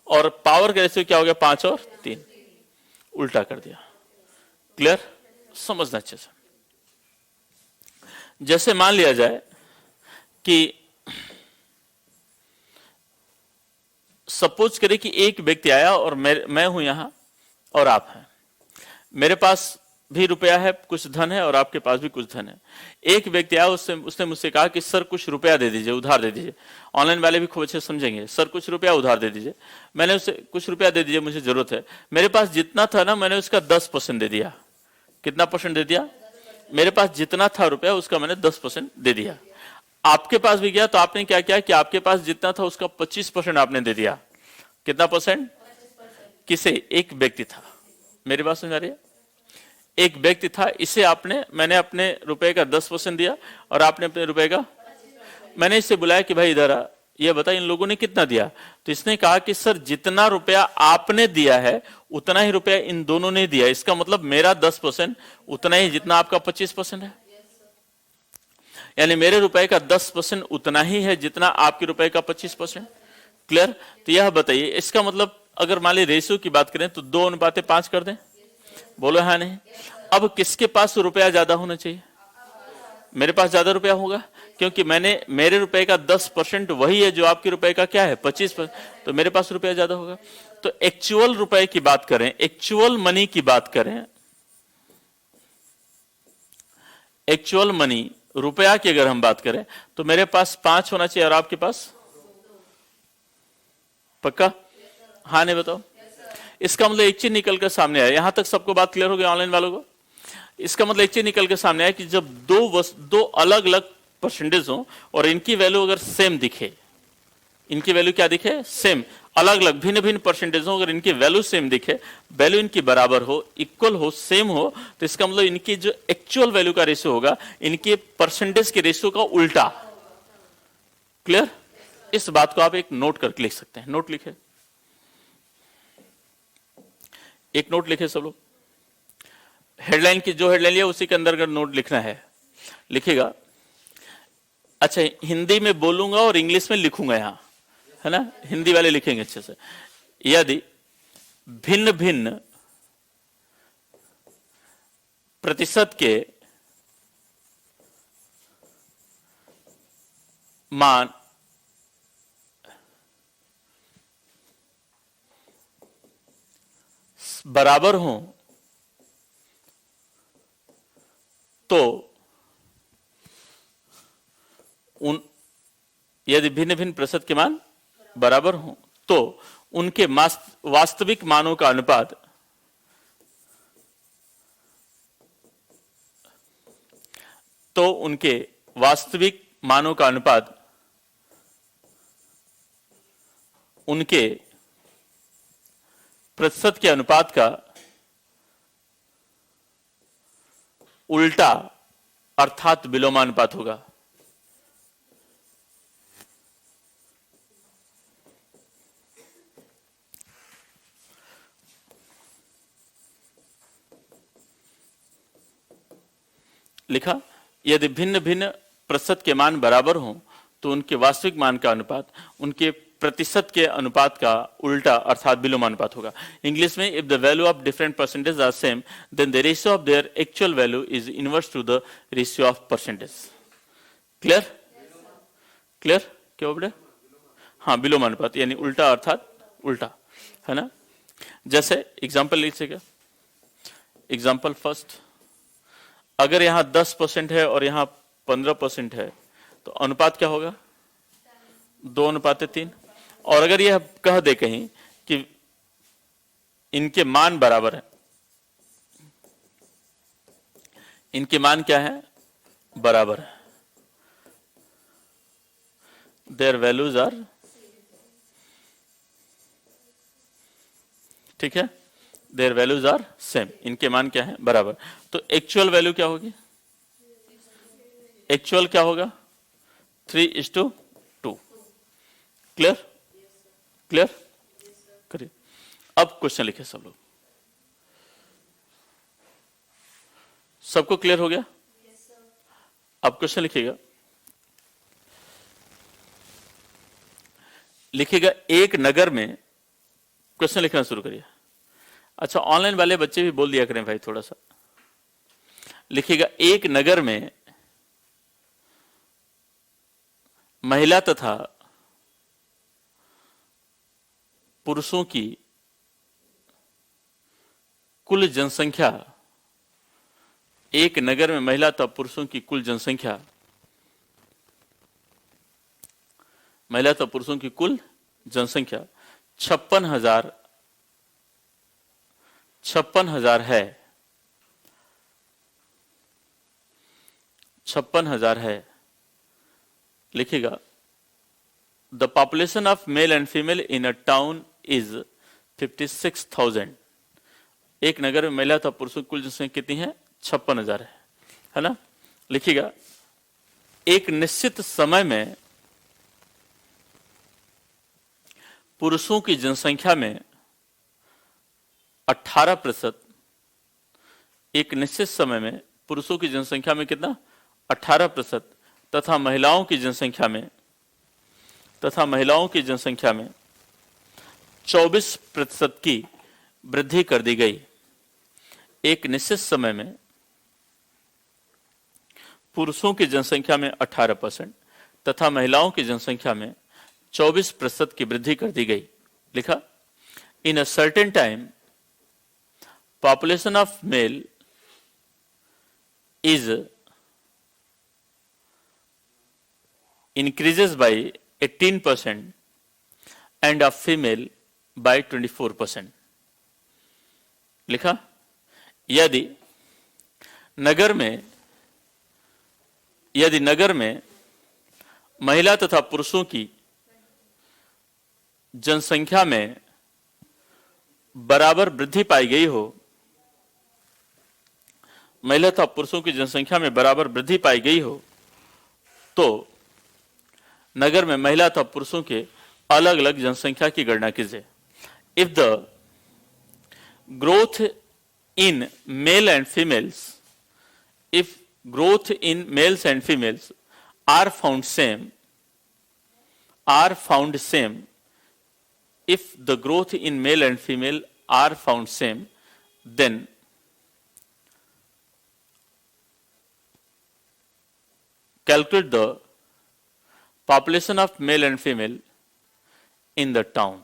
और पावर का रेशियो क्या हो गया, 5 और 3, उल्टा कर दिया। क्लियर, समझना अच्छे से। जैसे मान लिया जाए कि सपोज करें कि एक व्यक्ति आया और मैं हूं यहां और आप हैं, मेरे पास भी रुपया है, कुछ धन है, और आपके पास भी कुछ धन है। एक व्यक्ति आया, उसने मुझसे कहा कि सर कुछ रुपया दे दीजिए, उधार दे दीजिए। ऑनलाइन वाले भी खूब अच्छे समझेंगे, सर कुछ रुपया उधार दे दीजिए। मैंने उसे कुछ रुपया दे दीजिए, मुझे जरूरत है। मेरे पास जितना था ना, मैंने उसका 10% दे दिया। कितना परसेंट दे दिया, मेरे पास जितना था रुपया उसका मैंने 10% दे दिया। आपके पास भी गया तो आपने क्या किया कि आपके पास जितना था उसका 25% आपने दे दिया। कितना परसेंट, किसे, एक व्यक्ति था, मेरी बात समझ आ रही है, एक व्यक्ति था, इसे मैंने अपने रुपए का 10% दिया और आपने अपने रुपए का, मैंने इससे बुलाया कि भाई इधर आ, ये बता इन लोगों ने कितना दिया। तो इसने कहा कि सर जितना रुपया आपने दिया है उतना ही रुपया इन दोनों ने दिया, इसका मतलब मेरा 10% उतना ही जितना आपका 25% है, यानी मेरे रुपए का 10% उतना ही है जितना आपके रुपए का 25%। क्लियर, तो यह बताइए, इसका मतलब अगर मान ली रेशियो की बात करें तो 2:5 कर दें, बोलो हाँ नहीं। अब किसके पास रुपया ज्यादा होना चाहिए, मेरे पास ज्यादा रुपया होगा, क्योंकि मेरे रुपए का 10% वही है जो आपके रुपए का क्या है 25%, तो मेरे पास रुपया ज्यादा होगा। तो एक्चुअल रुपए की बात करें, एक्चुअल मनी की बात करें, एक्चुअल मनी रुपया की अगर हम बात करें तो मेरे पास 5 होना चाहिए और आपके पास, पक्का, हाँ नहीं बताओ। इसका मतलब एक चीज निकल कर सामने आया, यहां तक सबको बात क्लियर हो गई ऑनलाइन वालों को। इसका मतलब एक चीज निकल के सामने आया कि जब दो अलग अलग परसेंटेज हो और इनकी वैल्यू अगर सेम दिखे, इनकी वैल्यू क्या दिखे, सेम, अलग अलग भिन्न भिन्न परसेंटेज हो, अगर इनकी वैल्यू सेम दिखे, वैल्यू इनकी बराबर हो, इक्वल हो, सेम हो, तो इसका मतलब इनकी जो एक्चुअल वैल्यू का रेशियो होगा इनके परसेंटेज के रेशियो का उल्टा। क्लियर, इस बात को आप एक नोट करके लिख सकते हैं, नोट लिखे, एक नोट लिखे सब लोग, हेडलाइन की जो हेडलाइन लिया उसी के अंदर अगर नोट लिखना है लिखेगा। अच्छा, हिंदी में बोलूंगा और इंग्लिश में लिखूंगा यहां, है ना, हिंदी वाले लिखेंगे अच्छे से। यदि भिन्न भिन्न प्रतिशत के मान बराबर हों तो उन यदि भिन्न भिन्न प्रतिशत के मान बराबर हों तो उनके वास्तविक मानों का अनुपात उनके प्रतिशत के अनुपात का उल्टा अर्थात विलोमानुपात होगा। लिखा, यदि भिन्न भिन्न प्रतिशत के मान बराबर हों तो उनके वास्तविक मान का अनुपात उनके प्रतिशत के अनुपात का उल्टा अर्थात विलोमानुपात होगा। इंग्लिश में, if the value of different percentage are same then the ratio of their actual value is inverse to the ratio of percentage. Clear? Clear? क्या बोले? हाँ, विलोमानुपात यानी उल्टा अर्थात उल्टा, है ना। जैसे एग्जाम्पल लीजिएगा, एग्जाम्पल फर्स्ट, अगर यहां 10% है और यहां 15% है तो अनुपात क्या होगा? 2:3। और अगर यह कह दे कहीं कि इनके मान बराबर है, इनके मान क्या है? बराबर है, देयर वैल्यूज आर, ठीक है, देयर वैल्यूज आर सेम, इनके मान क्या है? बराबर। तो एक्चुअल वैल्यू क्या होगी? एक्चुअल क्या होगा? 3:2। क्लियर? क्लियर? करिए। अब क्वेश्चन लिखे सब लोग। सबको क्लियर हो गया? अब क्वेश्चन लिखिएगा। लिखिएगा, एक नगर में, क्वेश्चन लिखना शुरू करिए। अच्छा, ऑनलाइन वाले बच्चे भी बोल दिया करें भाई थोड़ा सा। लिखिएगा, एक नगर में महिला तथा पुरुषों की कुल जनसंख्या, एक नगर में महिला तथा पुरुषों की कुल जनसंख्या, महिला तथा पुरुषों की कुल जनसंख्या 56,000 है। 56,000 है। लिखिएगा, the population of male and female in a town is 56,000। एक नगर में महिला तथा पुरुषों की कुल जनसंख्या कितनी है? 56,000 है ना। लिखिएगा, एक निश्चित समय में पुरुषों की जनसंख्या में 18%, एक निश्चित समय में पुरुषों की जनसंख्या में कितना? 18% तथा महिलाओं की जनसंख्या में 24% की वृद्धि कर दी गई। एक निश्चित समय में पुरुषों की जनसंख्या में 18% तथा महिलाओं की जनसंख्या में 24% की वृद्धि कर दी गई। लिखा, in a certain time population of male is increases by 18% and of female by 24%। लिखा, यदि नगर में महिला तथा पुरुषों की जनसंख्या में बराबर वृद्धि पाई गई हो, महिला तथा पुरुषों की जनसंख्या में बराबर वृद्धि पाई गई हो, तो नगर में महिला तथा पुरुषों के अलग अलग जनसंख्या की गणना कीजिए। If the growth in male and females, if growth in males and females are found same, if the growth in male and female are found same, then calculate the population of male and female in the town.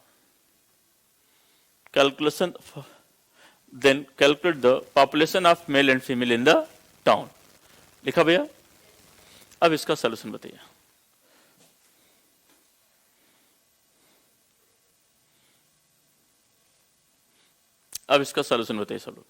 Then calculate the population of male and female in the town. लिखा भैया? अब इसका solution बताइए। अब इसका solution बताइए सब लोग।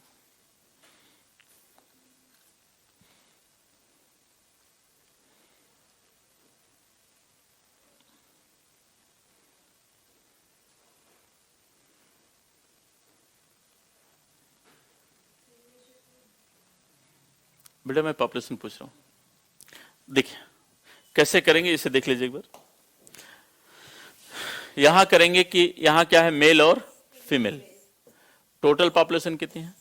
बेटा मैं पॉपुलेशन पूछ रहा हूं, देखिए कैसे करेंगे इसे देख लीजिए एक बार। यहां करेंगे कि यहां क्या है, मेल और फीमेल। टोटल पॉपुलेशन कितनी है?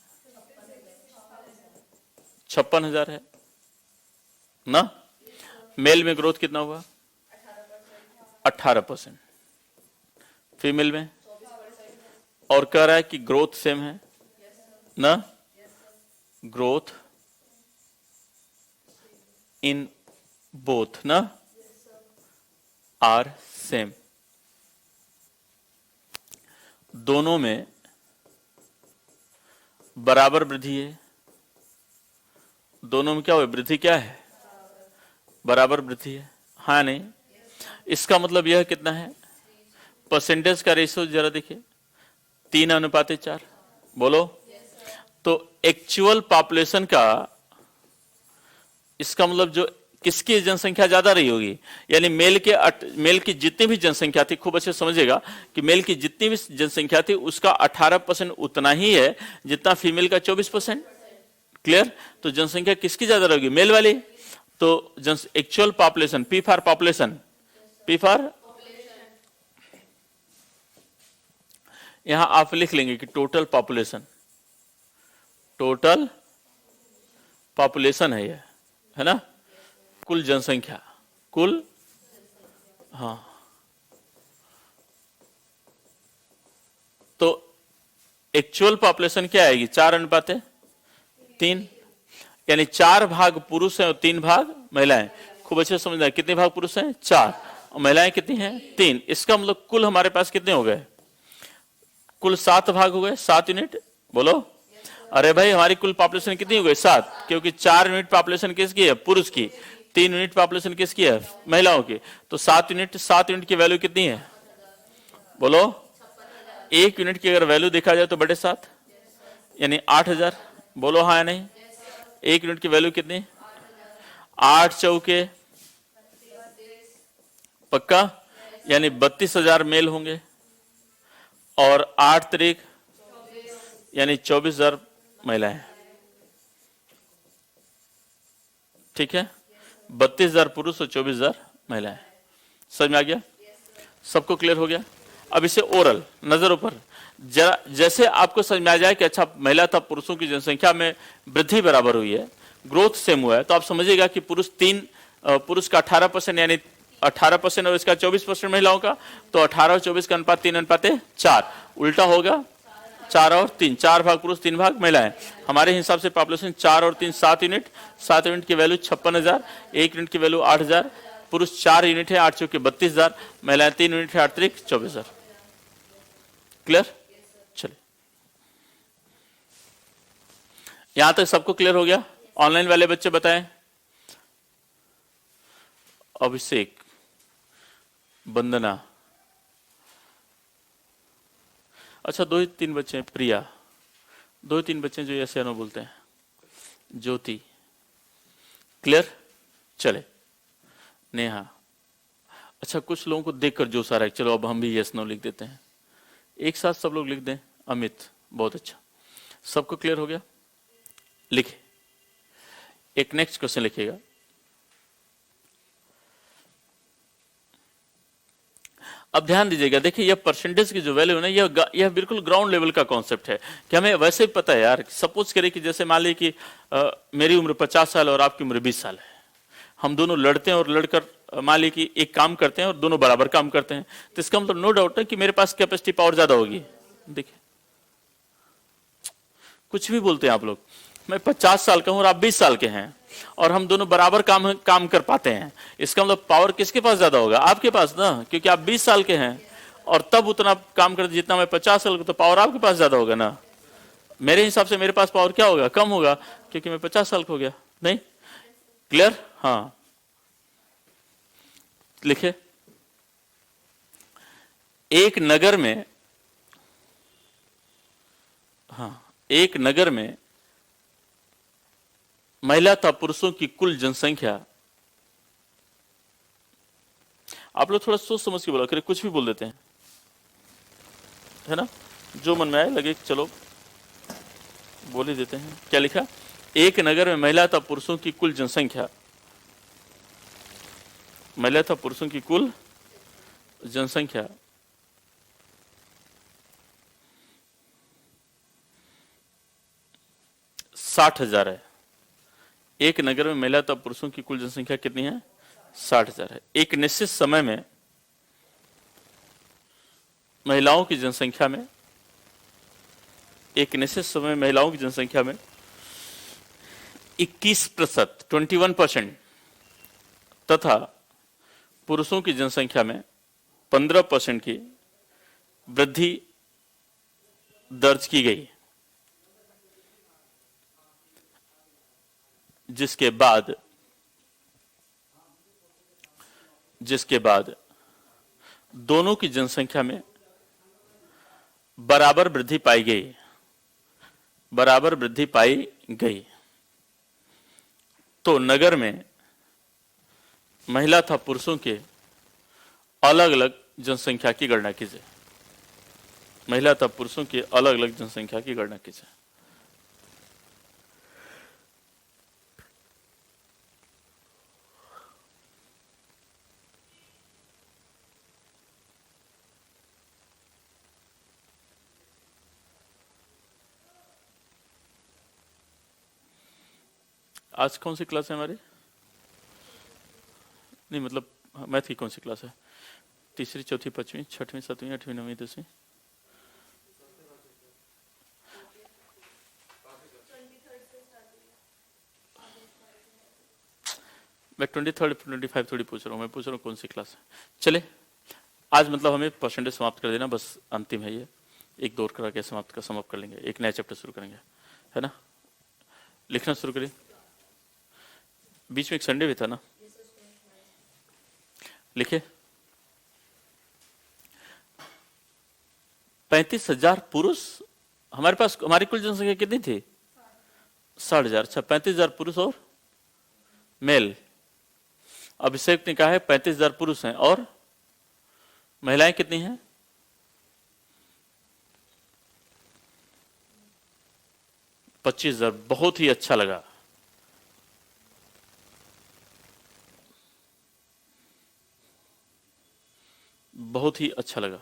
56,000 है ना। मेल में ग्रोथ कितना हुआ? 18%। फीमेल में? और कह रहा है कि ग्रोथ सेम है ना, ग्रोथ इन बोथ ना आर सेम। दोनों में बराबर वृद्धि है। दोनों में क्या हुआ, वृद्धि क्या है? बराबर वृद्धि है, हाँ नहीं। इसका मतलब यह कितना है, परसेंटेज का रेशियो जरा देखिए, 3:4। बोलो। तो एक्चुअल पॉपुलेशन का, इसका मतलब जो किसकी जनसंख्या ज्यादा रही होगी, यानी मेल की जितनी भी जनसंख्या थी, खूब अच्छे समझिएगा कि मेल की जितनी भी जनसंख्या थी उसका 18% उतना ही है जितना फीमेल का 24%। क्लियर? तो जनसंख्या किसकी ज्यादा रहेगी, मेल वाली। तो actual population, P for population, P for, यहां आप लिख लेंगे कि टोटल पॉपुलेशन, टोटल पॉपुलेशन है यह, है ना, कुल जनसंख्या, कुल, हाँ। तो एक्चुअल पॉपुलेशन क्या आएगी, 4:3, यानी 4 भाग पुरुष हैं और 3 भाग महिलाएं। खूब अच्छे से समझना, कितने भाग पुरुष हैं? 4, और महिलाएं कितनी हैं? 3। इसका मतलब कुल हमारे पास कितने हो गए, कुल 7 भाग हो गए, 7 यूनिट। बोलो। अरे भाई हमारी कुल पॉपुलेशन कितनी हो गई? 7, क्योंकि 4 यूनिट पॉपुलेशन किसकी है? पुरुष की। 3 यूनिट पॉपुलेशन किसकी है? महिलाओं की। तो 7 यूनिट, 7 यूनिट की वैल्यू कितनी है? बोलो। 1 यूनिट की अगर वैल्यू देखा जाए तो बड़े 7, यानी 8,000। बोलो हाँ या नहीं। 1 यूनिट की वैल्यू कितनी? 8 चौके पक्का, यानी 32,000 मेल होंगे, और 8 तरीक यानी 24,000 महिलाएं। ठीक है, 32,000 पुरुष और 24,000 महिलाएं। समझ में आ गया? सबको क्लियर हो गया? अब इसे ओरल, नजर ऊपर, जरा जैसे आपको समझ में आ जाए कि अच्छा महिला था पुरुषों की जनसंख्या में वृद्धि बराबर हुई है, ग्रोथ सेम हुआ है, तो आप समझिएगा कि पुरुष का 18% यानी 18% और इसका 24% महिलाओं का, तो 18 और 24 का अनुपात 3:4। उल्टा होगा 4 और 3, 4 भाग पुरुष 3 भाग महिलाएं। हमारे हिसाब से पॉपुलेशन 4 और 3 7 यूनिट, 7 यूनिट की वैल्यू 56,000, 1 यूनिट की वैल्यू 8,000। पुरुष 4 यूनिट है, 8 चौके 32,000, महिलाएं 3 यूनिट है, 8 तरीक 24,000। क्लियर? चलिए, यहां तक सबको क्लियर हो गया? ऑनलाइन वाले बच्चे बताएं। अभिषेक, वंदना, अच्छा 2-3 बच्चे हैं, प्रिया, 2-3 बच्चे जो ऐसे नो बोलते हैं, ज्योति। क्लियर? चले, नेहा। अच्छा कुछ लोगों को देखकर जो सारा है, चलो अब हम भी यस नो लिख देते हैं, एक साथ सब लोग लिख दें। अमित, बहुत अच्छा, सबको क्लियर हो गया? लिखे, एक नेक्स्ट क्वेश्चन लिखिएगा। अब ध्यान दीजिएगा, देखिए यह परसेंटेज की जो वैल्यू है ना, यह बिल्कुल ग्राउंड लेवल का कॉन्सेप्ट है कि हमें वैसे ही पता है यार। सपोज करें कि जैसे मान लीजिए कि मेरी उम्र 50 साल और आपकी उम्र 20 साल है, हम दोनों लड़ते हैं और लड़कर मान लीजिए कि एक काम करते हैं और दोनों बराबर काम करते हैं, तो इसका मतलब नो डाउट है कि मेरे पास कैपेसिटी पावर ज्यादा होगी। देखिए कुछ भी बोलते हैं आप लोग, मैं 50 साल का हूं और आप 20 साल के हैं, और हम दोनों बराबर काम कर पाते हैं, इसका मतलब पावर किसके पास ज्यादा होगा? आपके पास ना, क्योंकि आप 20 साल के हैं और तब उतना काम करते जितना मैं 50 साल का, तो पावर आपके पास ज्यादा होगा ना। मेरे हिसाब से मेरे पास पावर क्या होगा? कम होगा, क्योंकि मैं 50 साल का हो गया। नहीं? क्लियर? हाँ, लिखे, एक नगर में हाँ, एक नगर में महिला तथा पुरुषों की कुल जनसंख्या, आप लोग थोड़ा सोच समझ के बोला करें, कुछ भी बोल देते हैं, है ना, जो मन में आए लगे चलो बोल ही देते हैं। क्या लिखा? एक नगर में महिला तथा पुरुषों की कुल जनसंख्या, महिला तथा पुरुषों की कुल जनसंख्या 60,000 है। एक नगर में महिला तथा पुरुषों की कुल जनसंख्या कितनी है? 60,000 है। एक निश्चित समय में महिलाओं की जनसंख्या में, एक निश्चित समय महिलाओं की जनसंख्या में 21%, 21% तथा पुरुषों की जनसंख्या में 15% की वृद्धि दर्ज की गई, जिसके बाद दोनों की जनसंख्या में बराबर वृद्धि पाई गई। तो नगर में महिला तथा पुरुषों के अलग अलग जनसंख्या की गणना कीजिए। महिला तथा पुरुषों की अलग अलग जनसंख्या की गणना कीजिए। आज कौन सी क्लास है हमारी? नहीं मतलब मैथ की कौन सी क्लास है? तीसरी, चौथी, पांचवी, छठवीं, सातवीं, आठवीं, नवीं, 10वीं? मैं 23rd 25 थोड़ी पूछ रहा हूँ, मैं पूछ रहा हूँ कौन सी क्लास है। चले आज मतलब हमें परसेंटेज समाप्त कर देना, बस अंतिम है ये, एक दौर करा के समाप्त कर लेंगे, एक नया चैप्टर शुरू करेंगे, है ना। लिखना शुरू करिए। बीच में एक संडे भी था ना, लिखे। 35,000 पुरुष, हमारे पास हमारी कुल जनसंख्या कितनी थी? 60,000। अच्छा, 35,000 पुरुष और मेल। अभिषेक ने कहा है 35,000 पुरुष हैं और महिलाएं कितनी हैं? 25,000। बहुत ही अच्छा लगा। बहुत ही अच्छा लगा।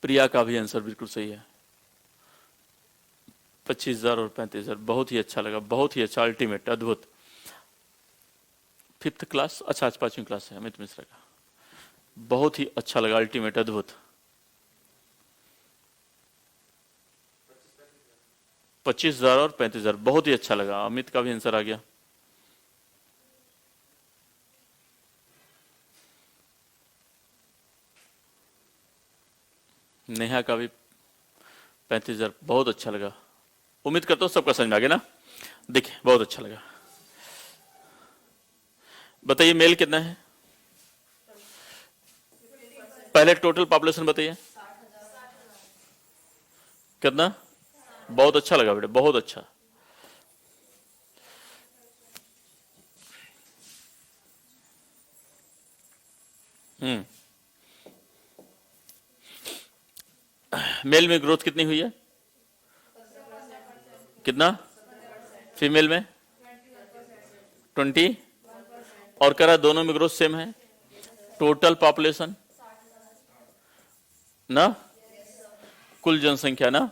प्रिया का भी आंसर बिल्कुल सही है, 25,000 और 35,000। बहुत ही अच्छा लगा, बहुत ही अच्छा, अल्टीमेट, अद्भुत। 5th क्लास, अच्छा आज 5वीं क्लास है अमित मिश्रा का। बहुत ही अच्छा लगा, अल्टीमेट, अद्भुत। 25,000 और 35,000, बहुत ही अच्छा लगा। अमित का भी आंसर आ गया। नेहा का भी 35,000, बहुत अच्छा लगा। उम्मीद करता हूं सबका समझ में आ गया ना। देखिए बहुत अच्छा लगा। बताइए मेल कितना है? पहले टोटल पॉपुलेशन बताइए कितना। बहुत अच्छा लगा बेटा, बहुत अच्छा। मेल में ग्रोथ कितनी हुई है? कितना? फीमेल में 20, और करा दोनों में ग्रोथ सेम है। टोटल पॉपुलेशन ना, कुल जनसंख्या ना,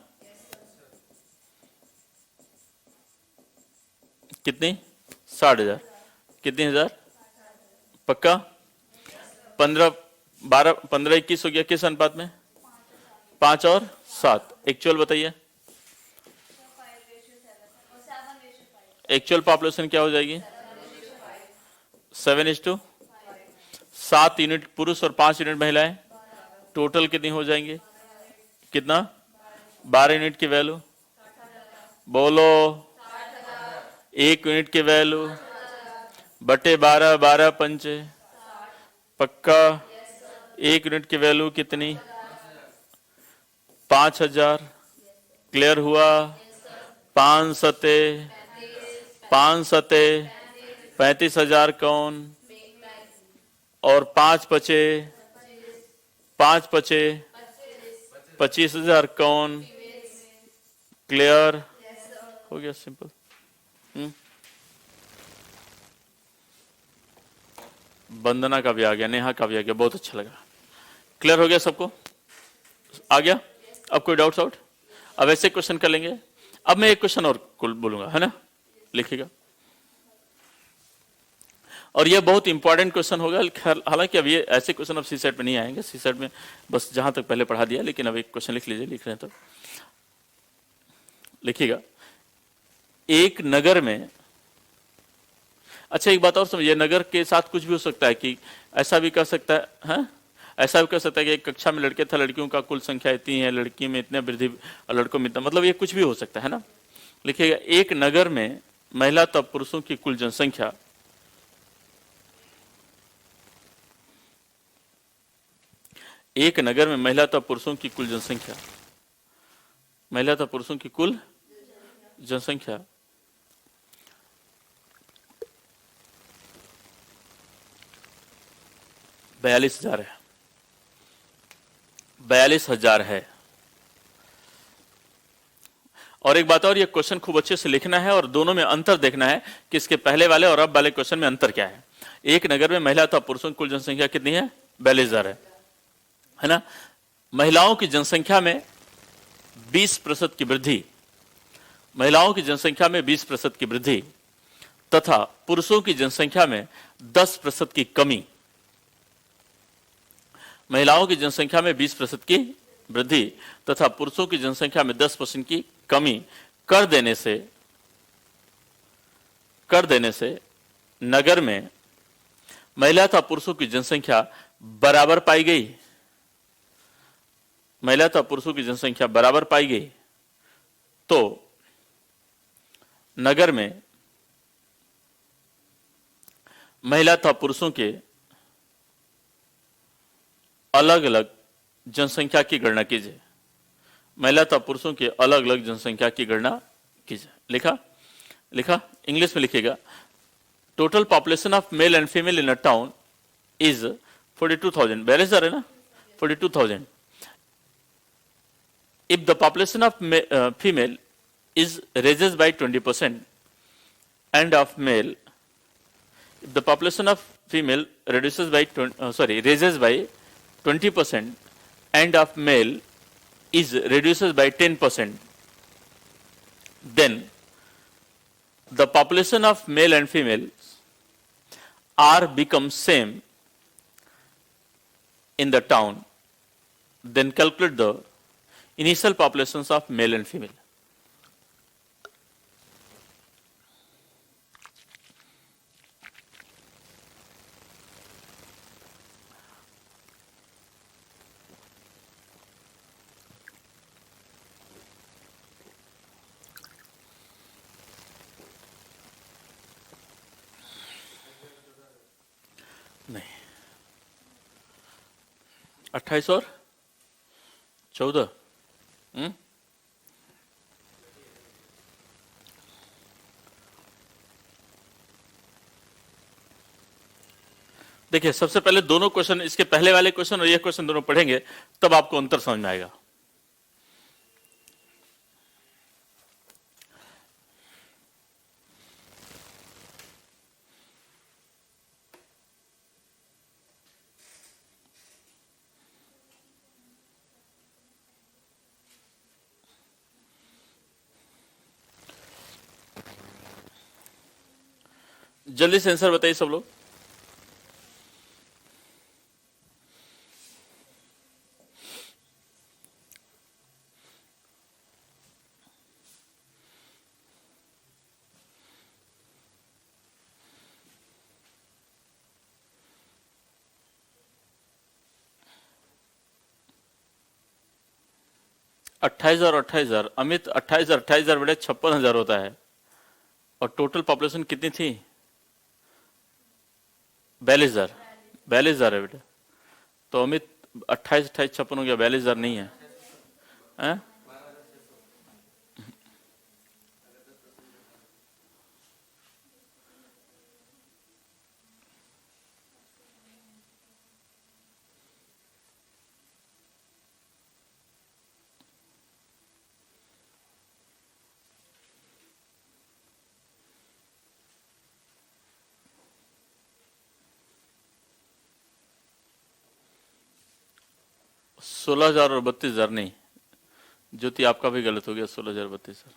कितनी? 60,000। कितनी हजार? पक्का? 15, 12, 15, 21 हो गया। किस अनुपात में? 5 और 7। एक्चुअल बताइए, एक्चुअल पॉपुलेशन क्या हो जाएगी? 7:, 7 यूनिट पुरुष और 5 यूनिट महिलाएं। टोटल कितनी हो जाएंगे? कितना? 12 यूनिट की वैल्यू बोलो। 1 यूनिट की वैल्यू बटे 12, 12 पंचे, पक्का। 1 यूनिट की वैल्यू कितनी? 5000। क्लियर हुआ? 5 सते 35,000 कौन? और 5 बचे 25,000 कौन? क्लियर हो गया? सिंपल। वंदना का भी आ गया, नेहा का भी आ गया, बहुत अच्छा लगा। क्लियर हो गया सबको? आ गया? अब कोई डाउट्स आउट? अब ऐसे क्वेश्चन कर लेंगे। अब मैं एक क्वेश्चन और बोलूंगा, है ना? लिखिएगा। और ये बहुत इंपॉर्टेंट क्वेश्चन होगा। हालांकि अब ये ऐसे क्वेश्चन अब सीसेट में नहीं आएंगे, सीसेट में बस जहां तक पहले पढ़ा दिया, लेकिन अब एक क्वेश्चन लिख लीजिए। लिख रहे हैं तो लिखिएगा। एक नगर में, अच्छा एक बात और समझिए, नगर के साथ कुछ भी हो सकता है कि ऐसा भी कर सकता है, ऐसा भी कर सकता है कि एक कक्षा में लड़के था, लड़कियों का कुल संख्या इतनी है, लड़की में इतने वृद्धि, लड़कों में इतना, मतलब ये कुछ भी हो सकता है ना। लिखिएगा। एक नगर में महिला तथा पुरुषों की कुल जनसंख्या एक नगर में महिला तथा पुरुषों की कुल जनसंख्या, महिला तथा पुरुषों की कुल जनसंख्या 42,000 है। 42,000 है। और एक बात और, ये क्वेश्चन खूब अच्छे से लिखना है और दोनों में अंतर देखना है कि इसके पहले वाले और अब वाले क्वेश्चन में अंतर क्या है। एक नगर में महिला तथा पुरुषों की कुल जनसंख्या कितनी है? 42,000 है ना। महिलाओं की जनसंख्या में 20% की वृद्धि, महिलाओं की जनसंख्या में 20% की वृद्धि तथा पुरुषों की जनसंख्या में 10% की कमी। महिलाओं की जनसंख्या में 20% की वृद्धि तथा पुरुषों की जनसंख्या में 10% की कमी कर देने से नगर में महिला तथा पुरुषों की जनसंख्या बराबर पाई गई। महिला तथा पुरुषों की जनसंख्या बराबर पाई गई तो नगर में महिला तथा पुरुषों के अलग अलग जनसंख्या की गणना कीजिए। महिला तथा पुरुषों के अलग अलग जनसंख्या की गणना कीजिए। लिखा? इंग्लिश में लिखिएगा। Total population of male and female in a town is 42,000। 42,000 है ना? 42,000। If the population of female is raises by 20% and of male, if the population of female raises by 20% and of male is reduces by 10%, then the population of male and female are become same in the town. Then calculate the initial populations of male and female. नहीं, 28 और 14। देखिए, सबसे पहले दोनों question, इसके पहले वाले question और ये क्वेश्चन दोनों पढ़ेंगे, तब आपको अंतर समझ में आएगा। जल्दी से आंसर बताइए सब लोग। अट्ठाईस हजार। अमित, 28,000 बड़े 56,000 होता है। और टोटल पॉपुलेशन कितनी थी? 42,000, 42,000 है बेटा। तो अमित 28, 28, 56 हो गया, 42,000 नहीं है, हैं? 16,000 और 32,000 नहीं, ज्योति आपका भी गलत हो गया, 16,000, 32,000।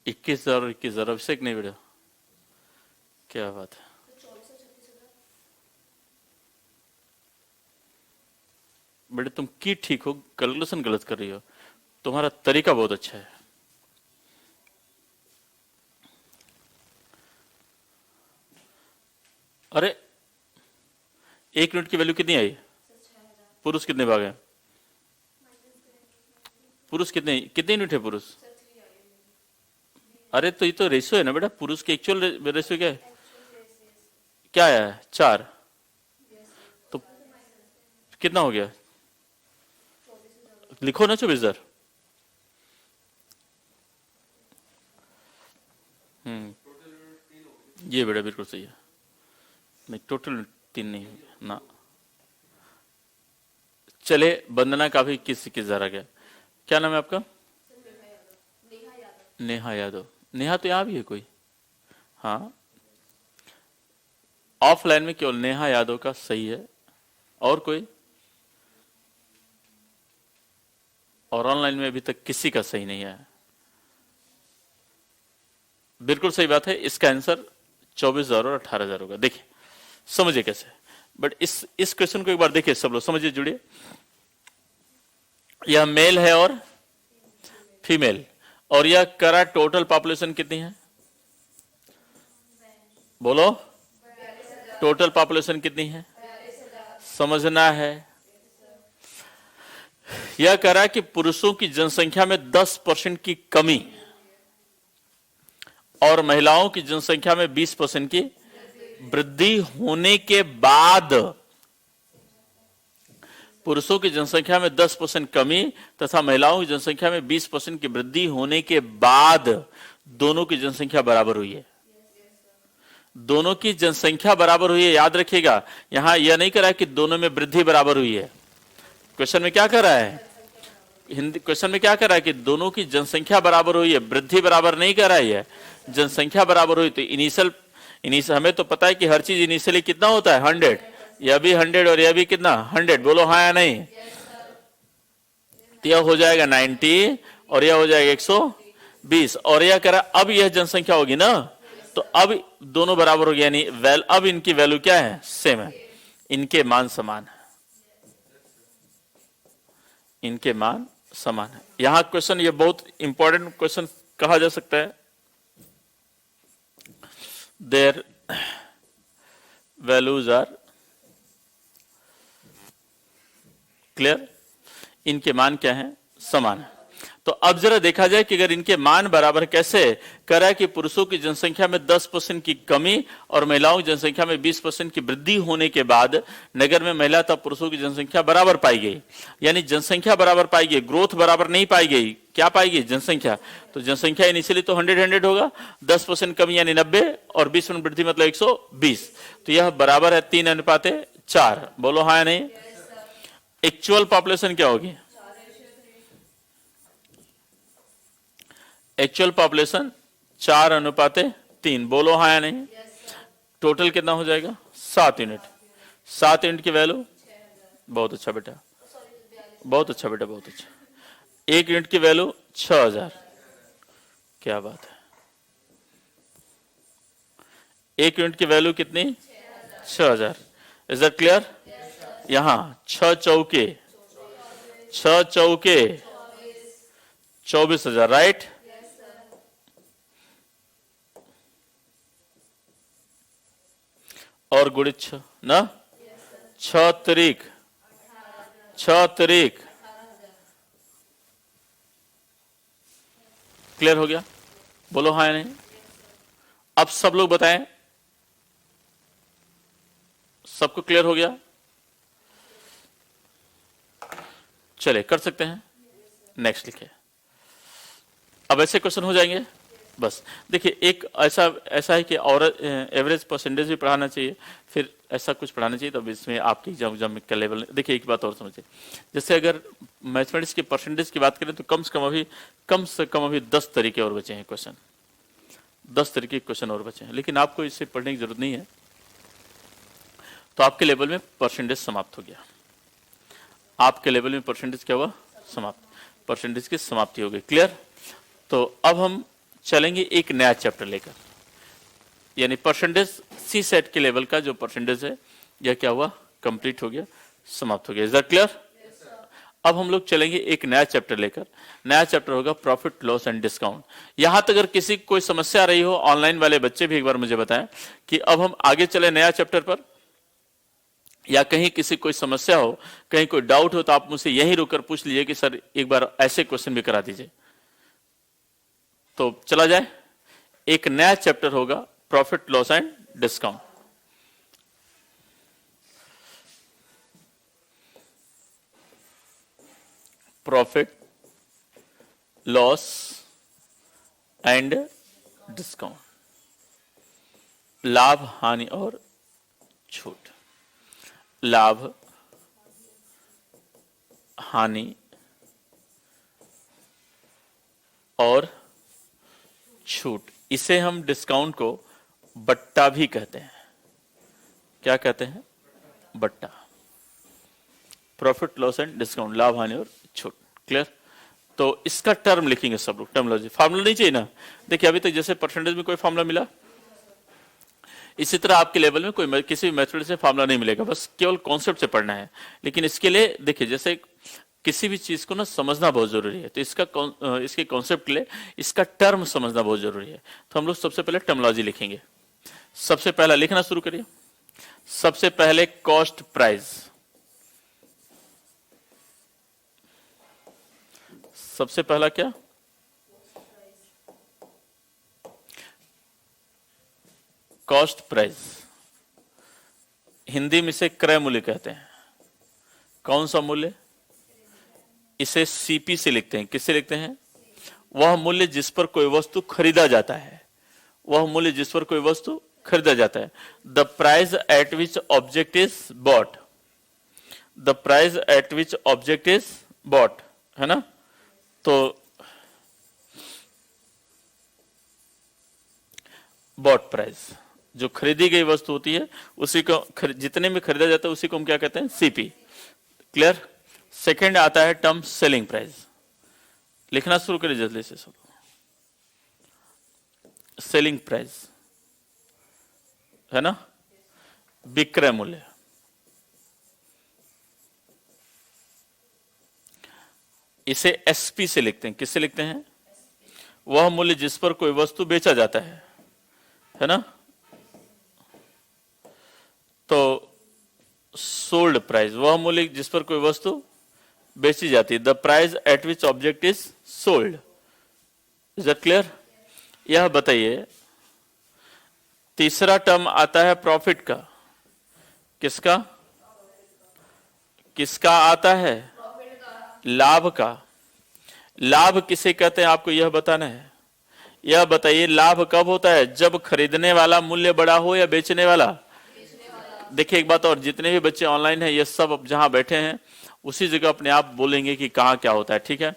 इक्कीस हजार और 21,000, अभिषेक नहीं बेटा, क्या बात है। बेटे तुम की ठीक हो, कैलकुलेशन गलत कर रही हो, तुम्हारा तरीका बहुत अच्छा है। अरे 1 यूनिट की वैल्यू कितनी आई? पुरुष कितने भाग हैं? पुरुष कितने कितने यूनिट है पुरुष? अरे तो ये तो रेशियो है ना बेटा, पुरुष के एक्चुअल रेशियो क्या है? क्या है? 4। तो कितना हो गया? लिखो ना 24,000। ये बेटा बिल्कुल सही है। नहीं, टोटल 3 नहीं हो गया ना। चले, वंदना का भी 21,000 आ गया। क्या नाम है आपका? नेहा यादव। नेहा तो यहाँ भी है कोई? हाँ, ऑफलाइन में केवल नेहा यादव का सही है, और कोई? और ऑनलाइन में अभी तक किसी का सही नहीं है। बिल्कुल सही बात है, इसका आंसर 24,000 और 18,000 होगा। देखिए समझिए कैसे, बट इस क्वेश्चन को एक बार देखिए सब लोग, समझिए, जुड़िए। यह मेल है और फीमेल, और यह करा टोटल पॉपुलेशन कितनी है? बोलो, टोटल पॉपुलेशन कितनी है? समझना है। यह करा कि पुरुषों की जनसंख्या में 10% की कमी और महिलाओं की जनसंख्या में 20% की वृद्धि होने के बाद, पुरुषों की जनसंख्या में 10% कमी तथा महिलाओं की जनसंख्या में 20% की वृद्धि होने के बाद दोनों की जनसंख्या बराबर हुई है। दोनों की जनसंख्या बराबर हुई है, याद रखिएगा। यहां यह नहीं करा कि दोनों में वृद्धि बराबर हुई है। क्वेश्चन में क्या कर रहा है? हिंदी क्वेश्चन में क्या कर रहा है कि दोनों की जनसंख्या बराबर हुई है, वृद्धि बराबर नहीं कर रहा है, जनसंख्या बराबर हुई। तो इनिशियल हमें तो पता है कि हर चीज इनिशियली कितना होता है? 100। यह भी 100 और यह भी कितना? 100। बोलो हाँ या नहीं? तो यह हो जाएगा 90 और यह हो जाएगा 120, और यह कह रहा अब यह जनसंख्या होगी ना, तो अब दोनों बराबर हो गया, यानी अब इनकी वैल्यू क्या है? सेम है, इनके मान समान है, इनके मान समान है। यहां क्वेश्चन, ये बहुत इंपॉर्टेंट क्वेश्चन कहा जा सकता है। देयर वैल्यूज आर क्लियर, इनके मान क्या हैं? समान है। तो अब जरा देखा जाए कि अगर इनके मान बराबर कैसे करा कि पुरुषों की जनसंख्या में 10% की कमी और महिलाओं की जनसंख्या में 20% की वृद्धि होने के बाद नगर में महिला तथा पुरुषों की जनसंख्या बराबर पाई गई, यानी जनसंख्या बराबर पाई गई, ग्रोथ बराबर नहीं पाई गई। क्या पाई गई? जनसंख्या। तो जनसंख्या इनिशियली तो 100 होगा, 10% कमी यानी 90 और 20% वृद्धि मतलब 120। तो यह बराबर है 3:4। बोलो हाँ या नहीं? एक्चुअल पॉपुलेशन क्या होगी? Actual population 4:3। बोलो हाँ या नहीं? टोटल कितना हो जाएगा? 7 यूनिट। 7 यूनिट की वैल्यू, बहुत अच्छा बेटा, बहुत अच्छा बेटा, बहुत अच्छा। 1 यूनिट की वैल्यू 6,000। क्या बात है, 1 यूनिट की वैल्यू कितनी? 6,000। Is that clear? यहां 6 चौके 24,000, राइट? और गुणित 6 ना, 6 तरीक क्लियर हो गया? बोलो हाँ या नहीं। अब सब लोग बताएं, सबको क्लियर हो गया? चले कर सकते हैं, नेक्स्ट लिखे। अब ऐसे क्वेश्चन हो जाएंगे बस। देखिए एक ऐसा है कि और एवरेज परसेंटेज भी पढ़ाना चाहिए, फिर ऐसा कुछ पढ़ाना चाहिए, तब इसमें आपकी एग्जाम का लेवल। देखिए एक बात और समझिए, जैसे अगर मैथमेटिक्स के परसेंटेज की बात करें तो कम से कम अभी 10 तरीके और बचे हैं क्वेश्चन, 10 तरीके के क्वेश्चन और बचे हैं, लेकिन आपको इससे पढ़ने की जरूरत नहीं है। तो आपके लेवल में परसेंटेज समाप्त हो गया, आपके लेवल में परसेंटेज क्या हुआ? समाप्त, परसेंटेज की समाप्ति हो गई। क्लियर? तो अब हम चलेंगे एक नया चैप्टर लेकर, यानी परसेंटेज सी सेट के लेवल का जो परसेंटेज है यह क्या हुआ? कंप्लीट हो गया, समाप्त हो गया। Is that clear? अब हम लोग चलेंगे एक नया चैप्टर लेकर, नया चैप्टर होगा प्रॉफिट लॉस एंड डिस्काउंट। यहां तक अगर किसी को कोई समस्या आ रही हो, ऑनलाइन वाले बच्चे भी एक बार मुझे बताएं कि अब हम आगे चले नया चैप्टर पर, या कहीं किसी कोई समस्या हो, कहीं कोई डाउट हो, तो आप मुझसे यहीं रुककर पूछ लीजिए कि सर एक बार ऐसे क्वेश्चन भी करा दीजिए। तो चला जाए, एक नया चैप्टर होगा profit loss and discount. Profit loss and discount, लाभ हानि और छूट। लाभ हानि और छूट, इसे हम डिस्काउंट को बट्टा भी कहते हैं। क्या कहते हैं? बट्टा। प्रॉफिट लॉस एंड डिस्काउंट, लाभ हानि और छूट। क्लियर? तो इसका टर्म लिखेंगे सब लोग, टर्मोलॉजी। फार्मूला नहीं चाहिए ना? देखिए अभी तक जैसे परसेंटेज में कोई फार्मूला मिला, इसी तरह आपके लेवल में कोई किसी भी मेथड से फार्मूला नहीं मिलेगा, बस केवल कॉन्सेप्ट से पढ़ना है। लेकिन इसके लिए देखिए, जैसे किसी भी चीज को ना समझना बहुत जरूरी है, तो इसके कॉन्सेप्ट के लिए इसका टर्म समझना बहुत जरूरी है। तो हम लोग सबसे पहले टर्मोलॉजी लिखेंगे। सबसे पहला लिखना शुरू करिए। सबसे पहले कॉस्ट प्राइस, सबसे पहला क्या? Cost price. हिंदी में इसे क्रय मूल्य कहते हैं। कौन सा मूल्य? इसे सीपी से लिखते हैं। किससे लिखते हैं? वह मूल्य जिस पर कोई वस्तु खरीदा जाता है, वह मूल्य जिस पर कोई वस्तु खरीदा जाता है। The price at which object is bought, the price at which object is bought, है ना? तो बॉट प्राइस, जो खरीदी गई वस्तु होती है उसी को, जितने में खरीदा जाता है उसी को हम क्या कहते हैं? सीपी। क्लियर? सेकंड आता है टर्म सेलिंग प्राइस। लिखना शुरू करिए जल्दी से सब। सेलिंग प्राइस है ना, विक्रय मूल्य। इसे एसपी से लिखते हैं। किससे लिखते हैं? वह मूल्य जिस पर कोई वस्तु बेचा जाता है ना? तो सोल्ड प्राइस, वह मूल्य जिस पर कोई वस्तु बेची जाती है। The price at which object is sold. Is that clear? यह बताइए, तीसरा टर्म आता है प्रॉफिट का। किसका? किसका आता है? लाभ का। लाभ किसे कहते हैं आपको यह बताना है। यह बताइए, लाभ कब होता है? जब खरीदने वाला मूल्य बड़ा हो या बेचने वाला? देखिए एक बात और, जितने भी बच्चे ऑनलाइन हैं ये सब अब जहां बैठे हैं उसी जगह अपने आप बोलेंगे कि कहाँ क्या होता है, ठीक है?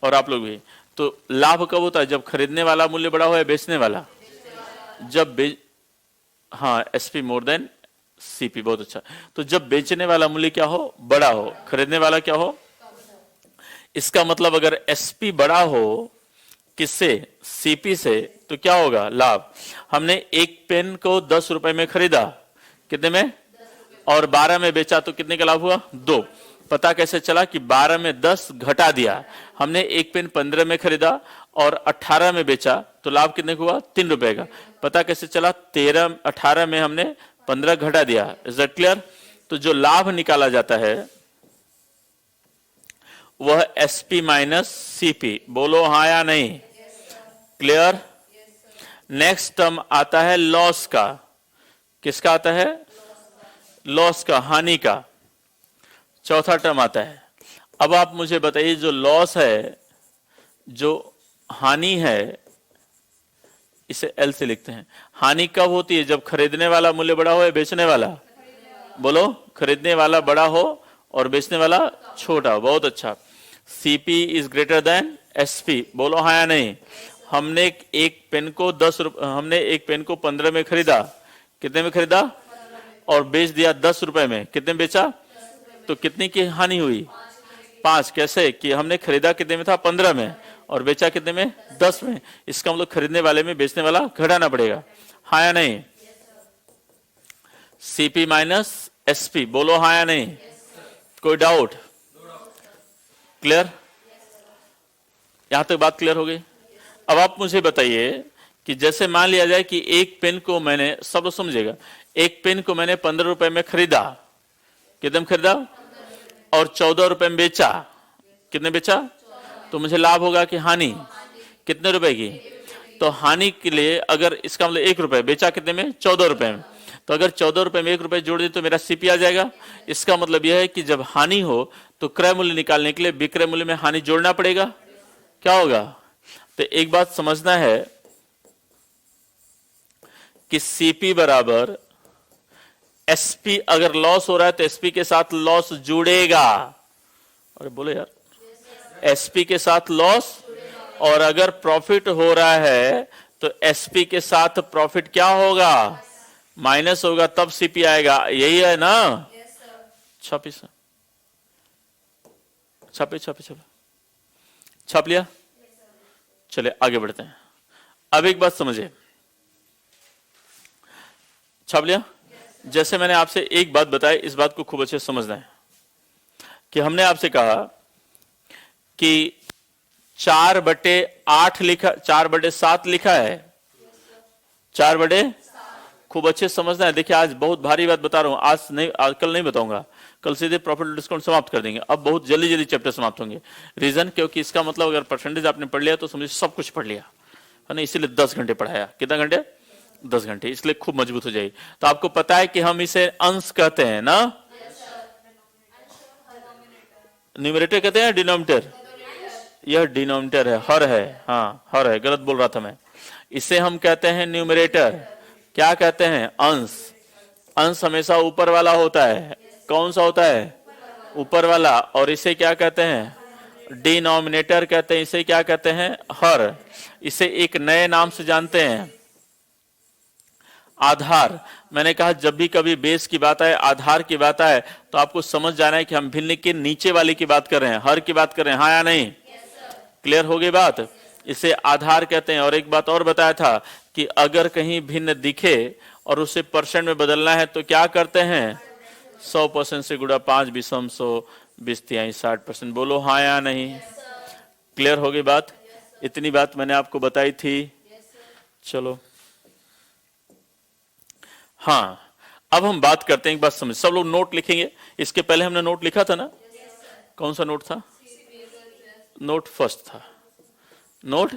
और आप लोग भी। तो लाभ कब होता है? जब खरीदने वाला मूल्य बड़ा हो या बेचने वाला? जब हाँ, एसपी मोर देन सीपी, बहुत अच्छा। तो जब बेचने वाला मूल्य क्या हो? बड़ा हो, खरीदने वाला क्या हो? इसका मतलब अगर एसपी बड़ा हो किससे? सीपी से, तो क्या होगा? लाभ। हमने एक पेन को 10 रुपए में खरीदा, कितने में? और 12 में बेचा, तो कितने का लाभ हुआ? 2। पता कैसे चला कि 12 में 10 घटा दिया? हमने एक पेन 15 में खरीदा और 18 में बेचा, तो लाभ कितने का हुआ? 3 रुपए का। पता कैसे चला? 18 में हमने 15 घटा दिया। Is that clear? तो जो लाभ निकाला जाता है वह एसपी माइनस सीपी। बोलो हाँ या नहीं? क्लियर? नेक्स्ट टर्म आता है लॉस का। किसका आता है? लॉस का, हानि का। चौथा टर्म आता है। अब आप मुझे बताइए, जो लॉस है, जो हानि है, इसे एल से लिखते हैं। हानि कब होती है? जब खरीदने वाला मूल्य बड़ा हो या बेचने वाला? बोलो, खरीदने वाला बड़ा हो और बेचने वाला छोटा। बहुत अच्छा। CP is greater than SP. बोलो हाँ या नहीं? हमने एक पेन को 10 रुपए, हमने एक पेन को 15 में खरीदा। कितने में खरीदा? और बेच दिया 10 रुपए में। कितने में बेचा? तो कितनी की हानि हुई? 5। कैसे कि हमने खरीदा कितने में था? 15 में, और बेचा कितने में? 10 में। इसका मतलब खरीदने वाले में बेचने वाला घटाना पड़ेगा। हाँ या नहीं? CP minus SP. बोलो हाँ या नहीं? कोई डाउट? क्लियर? यहां तक बात क्लियर हो गई? अब आप मुझे बताइए कि जैसे मान लिया जाए कि एक पेन को मैंने, सब लोग समझेगा, एक पेन को मैंने 15 रुपए में खरीदा। कितने में खरीदा? और 14 रुपए में बेचा। कितने बेचा? तो मुझे लाभ होगा कि हानि? कितने रुपए की? तो हानि के लिए अगर इसका मतलब 1 रुपए, बेचा कितने में? 14 रुपए में। तो अगर 14 रुपए में 1 रुपए जोड़ दे तो मेरा सीपी आ जाएगा। इसका मतलब यह है कि जब हानि हो तो क्रय मूल्य निकालने के लिए विक्रय मूल्य में हानि जोड़ना पड़ेगा। क्या होगा? तो एक बात समझना है कि सीपी बराबर एसपी। अगर लॉस हो रहा है तो एसपी के साथ लॉस जुड़ेगा। अरे बोले यार, एसपी के साथ लॉस। और अगर प्रॉफिट हो रहा है तो एसपी के साथ प्रॉफिट क्या होगा? माइनस होगा, तब सीपी आएगा। यही है ना? छापी सर, छापे छापे छापे, छाप लिया। चले आगे बढ़ते हैं। अब एक बात समझिए, छाप लिया? जैसे मैंने आपसे एक बात बताई, इस बात को खूब अच्छे से समझना है कि हमने आपसे कहा कि 4/8 लिखा, 4/7 लिखा है। 4/, खूब अच्छे से समझना है। देखिए आज बहुत भारी बात बता रहा हूं, आज नहीं, कल नहीं बताऊंगा। कल सीधे प्रॉफिट और डिस्काउंट समाप्त कर देंगे। अब बहुत जल्दी जल्दी चैप्टर समाप्त होंगे। रीजन, क्योंकि इसका मतलब अगर परसेंटेज आपने पढ़ लिया तो समझिए सब कुछ पढ़ लिया है ना। इसीलिए 10 घंटे पढ़ाया। कितना घंटे? 10 घंटे। इसलिए खूब मजबूत हो जाएगी। तो आपको पता है कि हम इसे अंश कहते हैं ना? न्यूमरेटर कहते हैं, डिनोमिनेटर? यह डिनोमिनेटर है, हर है। हाँ हर है, गलत बोल रहा था मैं। इसे हम कहते हैं न्यूमरेटर। क्या कहते हैं? अंश। अंश हमेशा ऊपर वाला होता है। कौन सा होता है? ऊपर वाला। और इसे क्या कहते हैं? डिनोमिनेटर कहते हैं। इसे क्या कहते हैं? हर। इसे एक नए नाम से जानते हैं, आधार। मैंने कहा जब भी कभी बेस की बात आए, आधार की बात आए, तो आपको समझ जाना है कि हम भिन्न के नीचे वाले की बात कर रहे हैं, हर की बात कर रहे हैं। हाँ या नहीं? क्लियर हो गई बात? इसे आधार कहते हैं। और एक बात और बताया था कि अगर कहीं भिन्न दिखे और उसे परसेंट में बदलना है तो क्या करते हैं? 100% से गुणा 5 20 100 20 23 60%। बोलो हाँ या नहीं? क्लियर हो गई बात? इतनी बात मैंने आपको बताई थी। चलो हाँ, अब हम बात करते हैं, एक बात समझ, सब लोग नोट लिखेंगे। इसके पहले हमने नोट लिखा था ना? कौन सा नोट था? नोट फर्स्ट था। नोट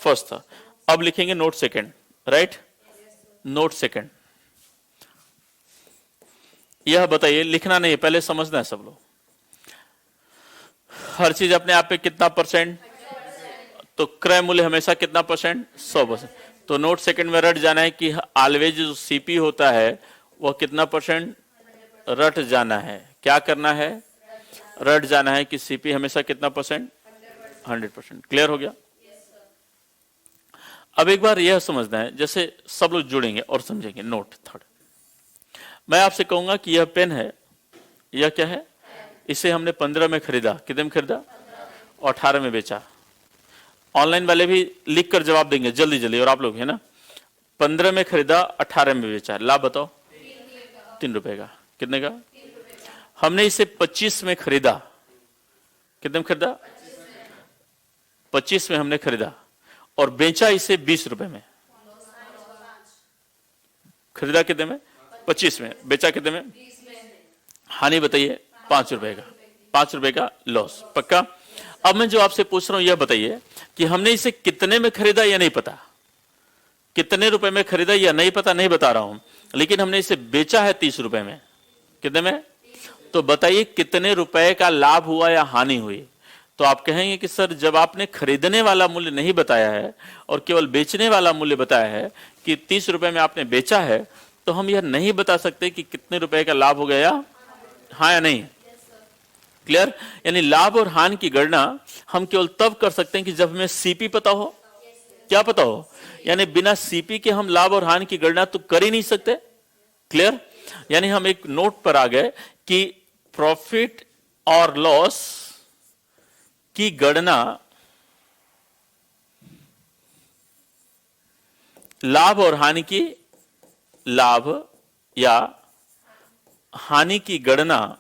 फर्स्ट था। अब लिखेंगे note second, right? Note second. यह बताइए, लिखना नहीं है, पहले समझना है सब लोग। हर चीज अपने आप पे कितना परसेंट? तो क्रय मूल्य हमेशा कितना परसेंट? 100%। तो नोट सेकंड में रट जाना है कि ऑलवेज जो सीपी होता है वह कितना परसेंट? रट जाना है। क्या करना है? रट जाना है कि सीपी हमेशा कितना परसेंट? 100%। क्लियर हो गया? अब एक बार यह समझना है, जैसे सब लोग जुड़ेंगे और समझेंगे। नोट थर्ड, मैं आपसे कहूंगा कि यह पेन है, यह क्या है? इसे हमने 15 में खरीदा। कितने में खरीदा? 18 में बेचा। ऑनलाइन वाले भी लिख कर जवाब देंगे जल्दी जल्दी, और आप लोग है ना। 15 में खरीदा, 18 में बेचा। लाभ बताओ? 3 रुपए का। कितने का? हमने इसे 25 में खरीदा। कितने में खरीदा? 25 में हमने खरीदा और बेचा इसे 20 रुपए में। खरीदा कितने में? 25 में। बेचा कितने में? हानि बताइए? 5 रुपए का। 5 रुपए का लॉस। पक्का? अब मैं जो आपसे पूछ रहा हूं यह बताइए कि हमने इसे कितने में खरीदा या नहीं पता, कितने रुपए में खरीदा या नहीं पता, नहीं बता रहा हूं, लेकिन हमने इसे बेचा है 30 रुपए में। कितने में? तो बताइए कितने रुपए का लाभ हुआ या हानि हुई। तो आप कहेंगे कि सर जब आपने खरीदने वाला मूल्य नहीं बताया है और केवल बेचने वाला मूल्य बताया है कि 30 रुपए में आपने बेचा है, तो हम यह नहीं बता सकते कि कितने रुपए का लाभ हो गया, हाँ या नहीं? क्लियर? यानी लाभ और हानि की गणना हम केवल तब कर सकते हैं कि जब हमें सीपी पता हो। क्या पता हो? यानी बिना सीपी के हम लाभ और हानि की गणना तो कर ही नहीं सकते। क्लियर? यानी हम एक नोट पर आ गए कि प्रॉफिट और लॉस की गणना लाभ और हानि की, लाभ या हानि की गणना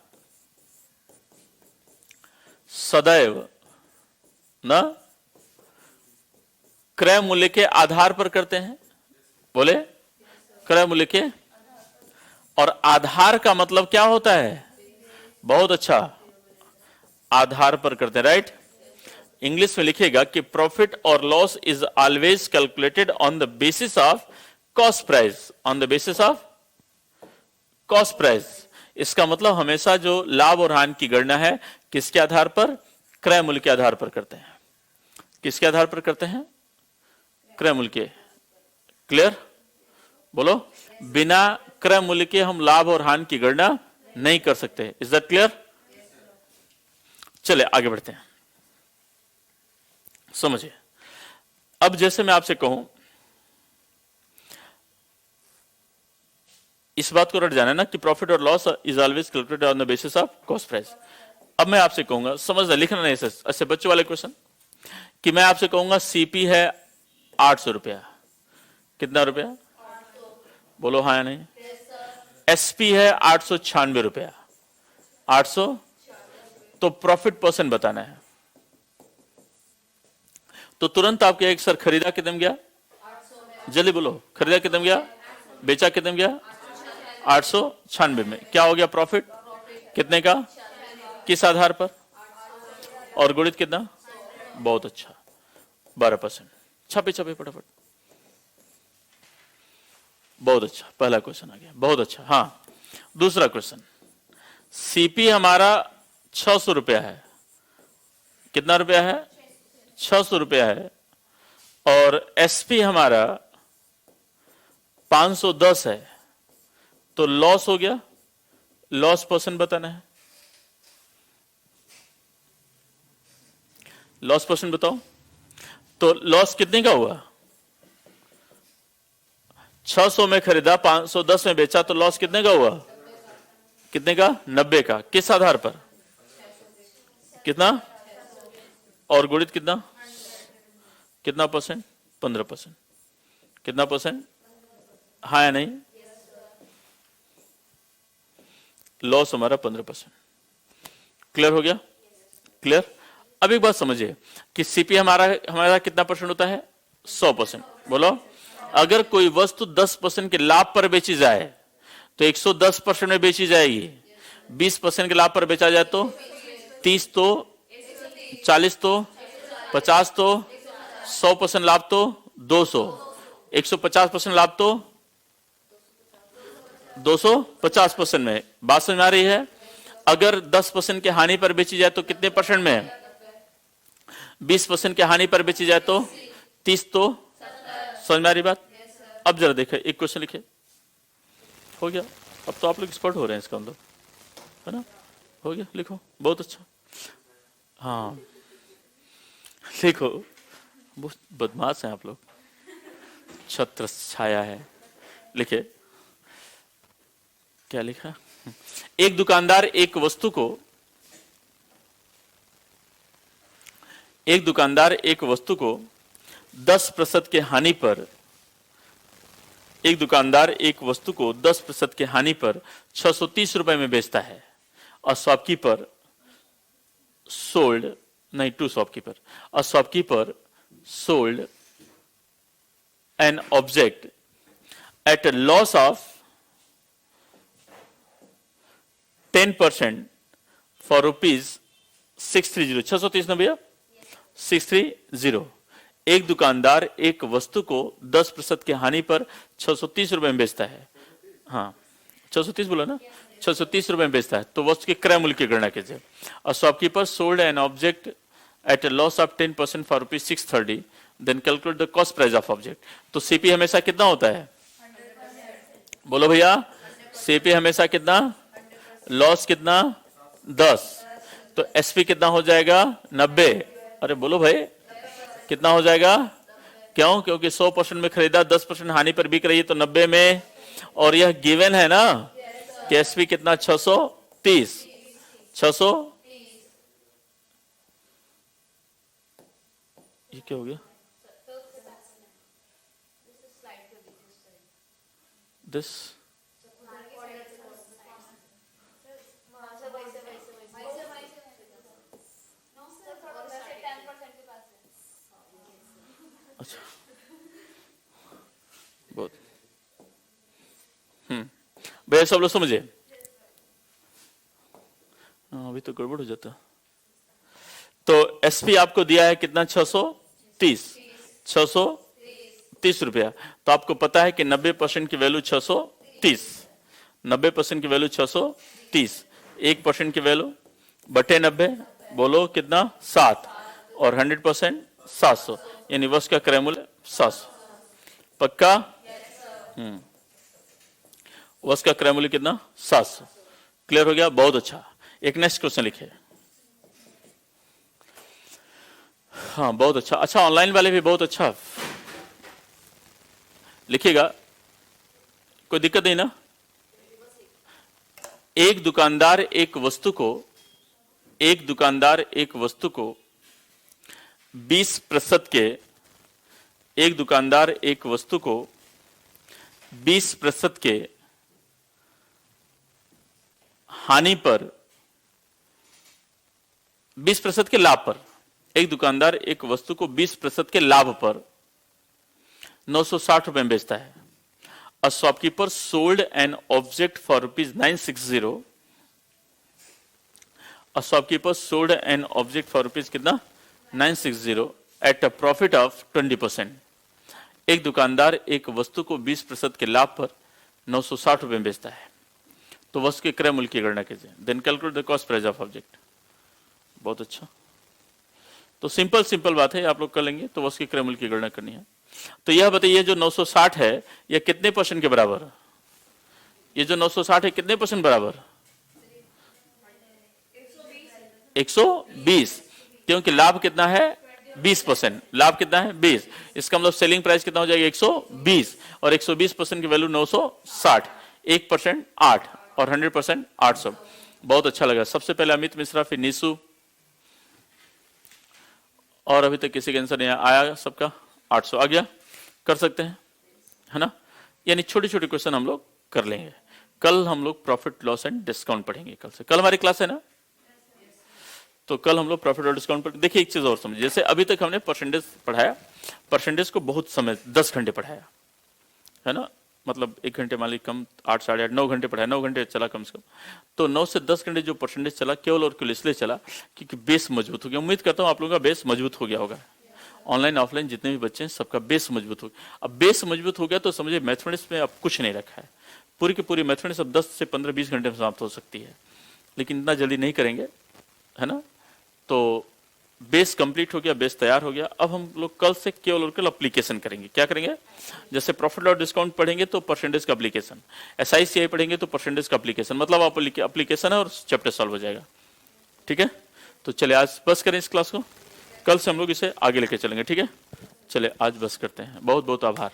सदैव न क्रय मूल्य के आधार पर करते हैं। बोले क्रय मूल्य के, और आधार का मतलब क्या होता है? बहुत अच्छा, आधार पर करते हैं, राइट? इंग्लिश में लिखेगा कि प्रॉफिट और loss is always calculated on the basis of cost price, on the basis of cost price. इसका मतलब हमेशा जो लाभ और हानि की गणना है किसके आधार पर? क्रय मूल्य के आधार पर करते हैं। किसके आधार पर करते हैं? क्रय मूल्य के। क्लियर? बोलो, बिना क्रय मूल्य के हम लाभ और हानि की गणना नहीं कर सकते। Is that clear? चले आगे बढ़ते हैं, समझिए। अब जैसे मैं आपसे कहूं, इस बात को रट जाना ना कि प्रॉफिट और loss is always calculated on the basis of cost price. अब मैं आपसे कहूंगा, समझना, लिखना नहीं, ऐसे बच्चों वाले क्वेश्चन, कि मैं आपसे कहूंगा सीपी है 800 रुपया। कितना रुपया? बोलो हाँ या नहीं? एसपी है 896 रुपया। 800, तो प्रॉफिट परसेंट बताना है। तो तुरंत आपके एक सर खरीदा कितने में गया? जल्दी बोलो, खरीदा कितने में गया? बेचा कितने में गया? 896 में। क्या हो गया प्रॉफिट? कितने का? किस आधार पर? और गुणित कितना? बहुत अच्छा, 12%। छपे छपे फटाफट। बहुत अच्छा, पहला क्वेश्चन आ गया, बहुत अच्छा। हाँ, दूसरा क्वेश्चन, सीपी हमारा 600 रुपया है। कितना रुपया है? 600 रुपया है। और एसपी हमारा 510 है। तो लॉस हो गया, लॉस परसेंट बताना है। लॉस परसेंट बताओ। तो लॉस कितने का हुआ? 600 में खरीदा, 510 में बेचा, तो लॉस कितने का हुआ? कितने का? 90 का। किस आधार पर? कितना? और गुणित कितना? कितना परसेंट? 15%। कितना परसेंट? हाँ या नहीं? लॉस हमारा 15%। क्लियर हो गया? क्लियर? अब एक बात समझिए कि सीपी हमारा कितना परसेंट होता है? 100%। बोलो, अगर कोई वस्तु 10% के लाभ पर बेची जाए तो 110% में बेची जाएगी। 20% के लाभ पर बेचा जाए तो 30, तो 40, तो 50, तो 100% लाभ तो 200, 150% लाभ तो 250% में। बात समझ में आ रही है? अगर 10% के हानि पर बेची जाए तो कितने परसेंट में? 20% के हानि पर बेची जाए तो 30, तो समझ में आ रही बात? अब जरा देखें, एक क्वेश्चन लिखे। हो गया, अब तो आप लोग एक्सपर्ट हो रहे हैं इसका अंदर, है ना? हो गया, लिखो, बहुत अच्छा। हाँ लिखो, बहुत बदमाश हैं आप लोग। छत्र छाया है, लिखे। क्या लिखा? एक दुकानदार एक वस्तु को 10% के हानि पर, एक दुकानदार एक वस्तु को 10% के हानि पर 630 रुपए में बेचता है और शॉपकीपर सोल्ड, नहीं, टू शॉपकीपर, और shopkeeper sold an object at a loss of 10% for rupees 630। 630 ना भैया? 630। एक दुकानदार एक वस्तु को 10% की हानि पर 630 रुपए में बेचता है। हाँ 630 बोला ना, 630 रुपए में बेचता है, तो वस्तु के क्रय मूल्य की गणना कीजिए। A shopkeeper sold an object at a loss of 10% for ₹630, then calculate the cost price of object. तो सीपी हमेशा कितना होता है? बोलो भैया, सीपी हमेशा कितना? लॉस कितना? 10। तो एसपी कितना हो जाएगा? 90। अरे बोलो भाई, कितना हो जाएगा? क्यों? क्योंकि 100% में खरीदा, 10% हानि पर बिक रही है, तो 90 में। और यह गिवन है ना कि एसपी कितना? 630। 600, ये क्या हो गया? दिस अच्छा, बहुत भैया सब लोग समझे? अभी तो गड़बड़ हो जाता। तो एसपी आपको दिया है कितना? 630। 630 रुपया। तो आपको पता है कि 90% की वैल्यू 630। 90% की वैल्यू 630। 1% की वैल्यू बटे 90, बोलो कितना? 7। और 100% 700, यानी वस्तु का क्रय मूल्य 700। पक्का? वस्तु का क्रय मूल्य कितना? 700। क्लियर हो गया? बहुत अच्छा। एक नेक्स्ट क्वेश्चन लिखे। हाँ बहुत अच्छा। अच्छा ऑनलाइन वाले भी बहुत अच्छा लिखिएगा, कोई दिक्कत नहीं ना? एक दुकानदार एक वस्तु को 20% के, एक दुकानदार एक वस्तु को 20% के हानि पर, 20% के लाभ पर, एक दुकानदार एक वस्तु को 20% के लाभ पर 960 रुपए में बेचता है। अ shopkeeper sold an object for ₹960। A shopkeeper sold an object for rupees कितना? 960 एट अ प्रॉफिट ऑफ 20%। एक दुकानदार एक वस्तु को 20% के लाभ पर 960 रुपए में बेचता है, तो वस्तु के क्रय मूल्य की गणना कीजिए। Then calculate the cost price of object. बहुत अच्छा। तो सिंपल बात है, आप लोग कर लेंगे। तो वस्तु के क्रय मूल्य की गणना करनी है। तो यह बताइए जो 960 है यह कितने % के बराबर है? ये जो 960 है कितने % बराबर? 120। क्योंकि लाभ कितना है? 20%। लाभ कितना है? 20। इसका मतलब सेलिंग प्राइस कितना हो जाएगा? 120। और 120% की वैल्यू 960। 1% 8 और 100% 800। बहुत अच्छा लगा। सबसे पहले अमित मिश्रा, फिर निशु, और अभी तक किसी का आंसर नहीं आया। सबका 800 आ गया। कर सकते हैं, है ना? यानी छोटे छोटे क्वेश्चन हम लोग कर लेंगे। कल हम लोग प्रॉफिट लॉस एंड डिस्काउंट पढ़ेंगे। कल से, कल हमारी क्लास है ना, तो कल हम लोग प्रॉफिट और डिस्काउंट पर। देखिए एक चीज और समझिए, जैसे अभी तक हमने परसेंटेज पढ़ाया, परसेंटेज को बहुत समय 10 घंटे पढ़ाया, है ना? मतलब 1 घंटे मान ली कम, 8 साढ़े 8 9 घंटे पढ़ाया, 9 घंटे चला कम से कम। तो 9 से 10 घंटे जो परसेंटेज चला, केवल और केवल इसलिए चला क्योंकि बेस मजबूत हो गया। उम्मीद करता हूँ आप लोगों का बेस मजबूत हो गया होगा। ऑनलाइन ऑफलाइन जितने भी बच्चे हैं सबका बेस मजबूत हो गया। अब बेस मजबूत हो गया तो समझिए मैथमेटिक्स में अब कुछ नहीं रखा है। पूरी की पूरी मैथमेटिक्स अब 10 से 15-20 घंटे में समाप्त हो सकती है, लेकिन इतना जल्दी नहीं करेंगे, है ना? तो बेस कंप्लीट हो गया, बेस तैयार हो गया। अब हम लोग कल से केवल और केवल एप्लीकेशन करेंगे। क्या करेंगे? जैसे प्रॉफिट और डिस्काउंट पढ़ेंगे तो परसेंटेज का एप्लीकेशन, SICI पढ़ेंगे तो परसेंटेज का एप्लीकेशन, मतलब आप एप्लीकेशन है और चैप्टर सॉल्व हो जाएगा। ठीक है? तो चले आज बस करें इस क्लास को, कल से हम लोग इसे आगे लेके चलेंगे। ठीक है? चले आज बस करते हैं। बहुत बहुत आभार।